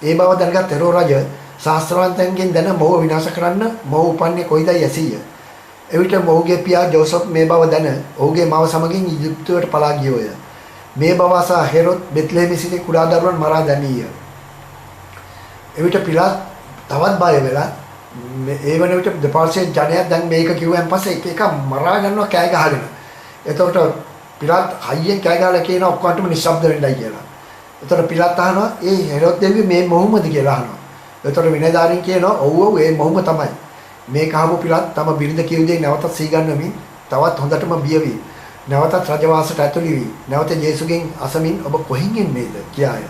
S1: ඒ බව දැනගත් හෙරෝ රජ ශාස්ත්‍රවන්තයන්ගෙන් දැන මොහු විනාශ කරන්න මොහු උපන්නේ කොයිදයි ඇසීය. එවිට මොහුගේ පියා ජෝසප් මේ බව දැන ඔහුගේ මව සමගින් ඊජිප්තුවට පලා ගියෝය. මේ බව අසා හෙරොද් බෙත්ලෙහෙමේ සිටි කුඩා දරුවන් මරා දැමීය. එවිට පිලාත් තවත් බය වෙලා ඒ වන විට දෙපාර්ශ්වයේ ජනයා දැන් මේක කිව්වන් පස්සේ එක එක මරා ගන්නවා කෑ ගහගෙන. එතකොට පිලාත් හයියෙන් කෑ ගහලා කියන ඔක්කොටම නිශ්ශබ්ද වෙන්නයි කියලා. එතකොට පිලාත් අහනවා ඒ හෙරොද් දෙවියන් මේ මොහොමද කියලා අහනවා. එතකොට විනයධාරීන් කියනවා ඔව් ඔව් ඒ මොහොම තමයි. මේ කහපු පිලාත් තම බිරිඳ කියු දෙයි නැවතත් සීගන්නමින් තවත් හොඳටම බිය වී නැවතත් රජවාසයට ඇතුළු වී නැවත ජේසුගෙන් අසමින් ඔබ කොහෙන් එන්නේද කියාය.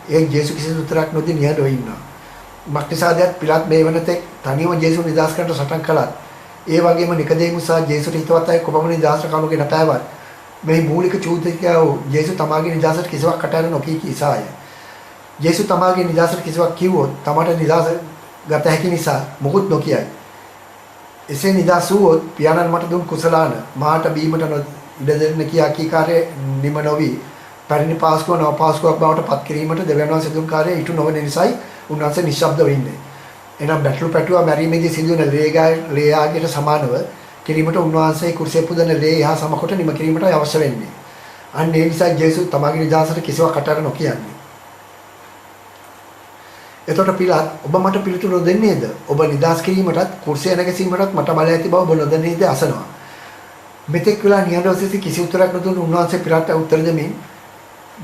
S1: ඒ ජේසු කිසිදු උත්තරයක් නොදී නිහඬව ඉන්නවා. මක්නිසාදයක් පිලාත් මේ වනතෙක් තනියම ජේසු නිදාස් කරන්න සටන් කළත් ඒ වගේම නිකදේමුස් සහ ජේසුට හිතවත් අය කොපමණ නිදාස් කනුගෙන පෑවත් මේ මූලික චූතිකයෝ ජේසු තමාගේ නිදාසට කිසිවක් කටහඬ නොකී කීසාය. ජේසු තමාගේ නිදාසට කිසිවක් කිව්වොත් තමාට නිදාස ගත හැකි නිසා මුකුත් නොකියයි. එසේ නිදාස් වූවොත් පියාණන් මට දුන් කුසලාන මාට බීමට ඉඩ දෙන්න කියා කීකාරයේ නිම නොවි පරිණි පාස්කුව නව පාස්කුවක් බවට පත් කිරීමට දෙවියන් වහන්සේ දුන් කාර්යය ඉටු නොවන නිසායි උන්වහන්සේ නිශ්ශබ්ද වෙන්නේ. එනම් බැටළු පැටුවා මැරීමේදී සිදුවන ලේයාගයට සමානව කිරීමට උන්වහන්සේ කුර්සියේ පුදන ලේ හා සමකොට නිම කිරීමට අවශ්‍ය වෙන්නේ. අන්න ඒ නිසා ජේසුස් තමාගේ නිදාසට කිසිවක් කටහඬ නොකියන්නේ. එතකොට පිලාත් ඔබ මට පිළිතුරු දෙන්නේද? ඔබ නිදාස් කිරීමටත් කුර්සිය නැගසීමටත් මට බලය ඇති බව ඔබ නොදන්නේද අසනවා. මෙතෙක් වෙලා නිහඬව සිටි කිසි උත්තරයක් නොදුන් උන්වහන්සේ පිලාත්ට උත්තර දෙමින්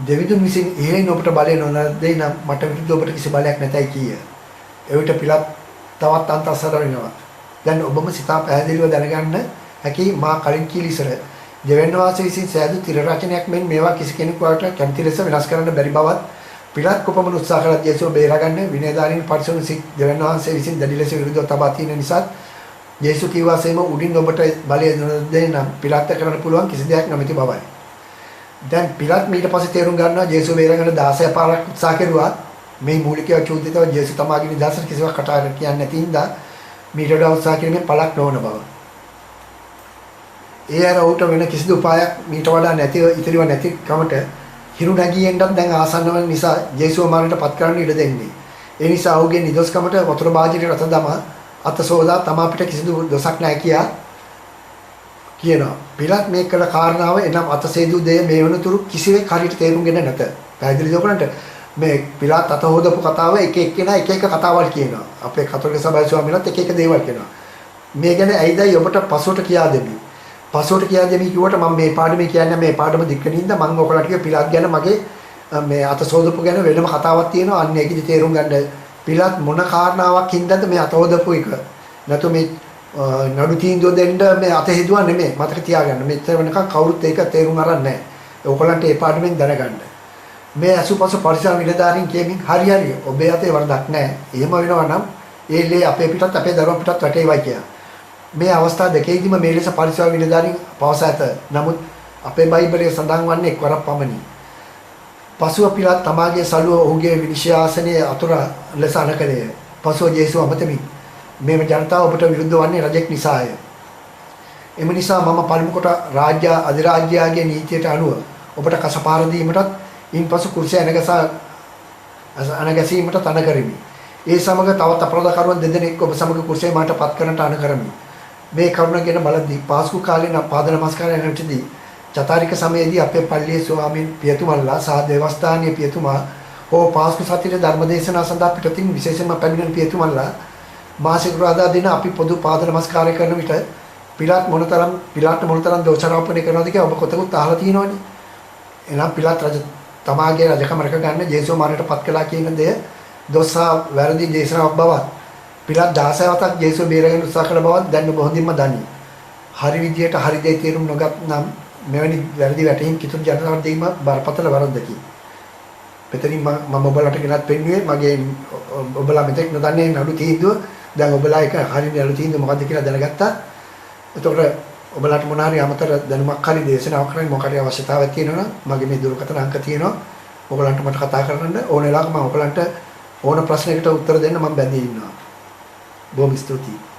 S1: දෙවිඳුන් විසින් එහෙයින් ඔබට බලය නොලැබෙයි නම් මට විරුද්ධව ඔබට කිසි බලයක් නැතයි කීය. එවිට පිලාත් තවත් අන්තස්සර වෙනවා. දැන් ඔබම සිතා පැහැදිලිව දැනගන්න හැකි මා කලින් කීලිසර දෙවියන් වහන්සේ විසින් සෑදු තිර රචනයක් මෙන් මේවා කිසි කෙනෙකුට කැමති ලෙස වෙනස් කරන්න බැරි බවත් පිලාත් කොපමණ උත්සාහ කළත් ජේසුව බේරාගන්න විනයධාරීන් පරිසුණු සික් දෙවියන් වහන්සේ විසින් දැඩි ලෙස විරුද්ධව තබා තියෙන නිසා ජේසු කිව්වාසේම උඩින් ඔබට බලය දෙන්න පිලාත් කරන්න පුළුවන් කිසි දෙයක් නැමැති බවයි. දැන් පිලාත් ඊට පස්සේ තේරුම් ගන්නවා ජේසුව බේරාගන්න 16 පාරක් උත්සාහ කෙරුවා. මේ මූලිකව චෝදිතව ජේසු තමාගේ නිදර්ශන කිසිවක් කතාවක් කියන්නේ නැති හින්දා මීට වඩා උත්සාහ කිරීමෙන් පළක් නොවන බව. ඒ අර උට වෙන කිසිදු උපායක් මීට වඩා නැතිව ඉතිරිව නැති කමට හිරු නැගියෙන්නත් දැන් ආසන්න වෙන නිසා ජේසුව මාරට පත් කරන්න ඉඩ දෙන්නේ. ඒ නිසා ඔහුගේ නිදොස්කමට වතුර බාජිරේ රත දමා අත සෝදා තමා පිට කිසිදු දොසක් නැහැ කියා කියනවා. පිලාත් මේ කළ කාරණාව එනම් අත සේදු දෙය මේ වනතුරු කිසිවෙක් හරියට තේරුම්ගෙන නැත. පැහැදිලි දෙකකට මේ පිලාත් අත හොදපු කතාව එක එක්කෙනා එක එක කතාවල් කියනවා. අපේ කතෝලික සභාවේ ස්වාමීන්වත් එක එක දේවල් කියනවා. මේ ගැන ඇයිදයි ඔබට පසුවට කියා දෙමි. පසුවට කියා දෙමි කිව්වට මම මේ පාඩමේ කියන්නේ මේ පාඩම දික්කනින්ද මම ඔයගොල්ලන්ට කිව්ව පිලාත් ගැන මගේ මේ අත සෝදපු ගැන වෙනම කතාවක් තියෙනවා. අන්න ඒකෙදි තේරුම් ගන්න පිලාත් මොන කාරණාවක් හින්දාද මේ අත හොදපු එක. නැතු මේ නඩු තීන්දුව දෙන්න මේ අත හේදුවා නෙමෙයි. මතක තියාගන්න. මෙච්චර වෙනකන් කවුරුත් ඒක තේරුම් අරන් නැහැ. ඔයගොල්ලන්ට මේ පාඩමෙන් දැනගන්න. මේ අසුපස පරිසර විලදාරින් කියමින් හරි ඔබේ අතේ වරදක් නැහැ. එහෙම වෙනවා නම් ඒ ලේ අපේ පිටත් අපේ දරුවන් පිටත් වැටේවයි කියලා. මේ අවස්ථා දෙකේදීම මේ ලෙස පරිසර විලදාරින් පවසා ඇත. නමුත් අපේ බයිබලයේ සඳහන් වන්නේ එක්වරක් පමණි. පසුව පිලාත් තමාගේ සලුව ඔහුගේ විනිශ්චය ආසනයේ අතුර ලෙස අනකලේ. පසුව ජේසුව අමතමින් මේ ජනතාව ඔබට විරුද්ධ වන්නේ රජෙක් නිසාය. එම නිසා මම පළමු කොට රාජ්‍ය අධිරාජ්‍යයාගේ නීතියට අනුව ඔබට කසපාර දීමටත් ඉන්පසු කුර්සිය අනගැසීමට තන කරමි. ඒ සමග තවත් අපරාධකරුවන් දෙදෙනෙක් ඔබ සමග කුර්සිය මාට පත් කරන්නට අන කරමි. මේ කරුණ ගැන බලද්දී පාස්කු කාලේ පාද නමස්කාරය නැතිදී චතාරික සමයේදී අපේ පල්ලියේ ස්වාමීන් පියතුමල්ලා සහ දේවස්ථානීය පියතුමා හෝ පාස්කු සතියේ ධර්මදේශනා සඳහා පිටතින් විශේෂයෙන්ම පැමිණෙන පියතුමල්ලා මාසික රාදා දින අපි පොදු පාද නමස්කාරය කරන විට පිලාත් මොනතරම් දෝෂාරෝපණය කරනවද කියලා ඔබ කොතෙකුත් අහලා තියෙනවනේ. එනම් පිලාත් රජ තමාගේ රජකම රැක ගන්න ජේසුව මාරයට පත් කළා කියන දේ දොස්සා වැරදි දේශනාවක් බවත් පිලාත් 16 වතාවක් ජේසුව බේරගෙන උත්සාහ කළ බවත් දැන් ඔබ හොඳින්ම දනි. හරි විදියට හරි දේ තේරුම් නොගත් නම් මෙවැනි වැරදි වැටහීම් කිතුම් ජනතාවට දීම බරපතල වරදකි. මෙතනින් මම ඔබලාට ගෙනත් පෙන්නුවේ මගේ ඔබලා මෙතෙක් නොදන්නේ නඩු තීන්දුව. දැන් ඔබලා එක හරිය නඩු තීන්දුව මොකද්ද කියලා දැනගත්තා. එතකොට ඔබලාට මොන හරි අමතර දැනුමක් හරි දේශනාවක් කරන්න මොකක් හරි අවශ්‍යතාවයක් තියෙනවා නම් මගේ මේ දුරකථන අංක තියෙනවා. ඔයගලන්ට මට කතා කරන්න ඕන වෙලාවක මම ඔයගලන්ට ඕන ප්‍රශ්නයකට උත්තර දෙන්න මම බැඳී ඉන්නවා. බොහොම ස්තුතියි.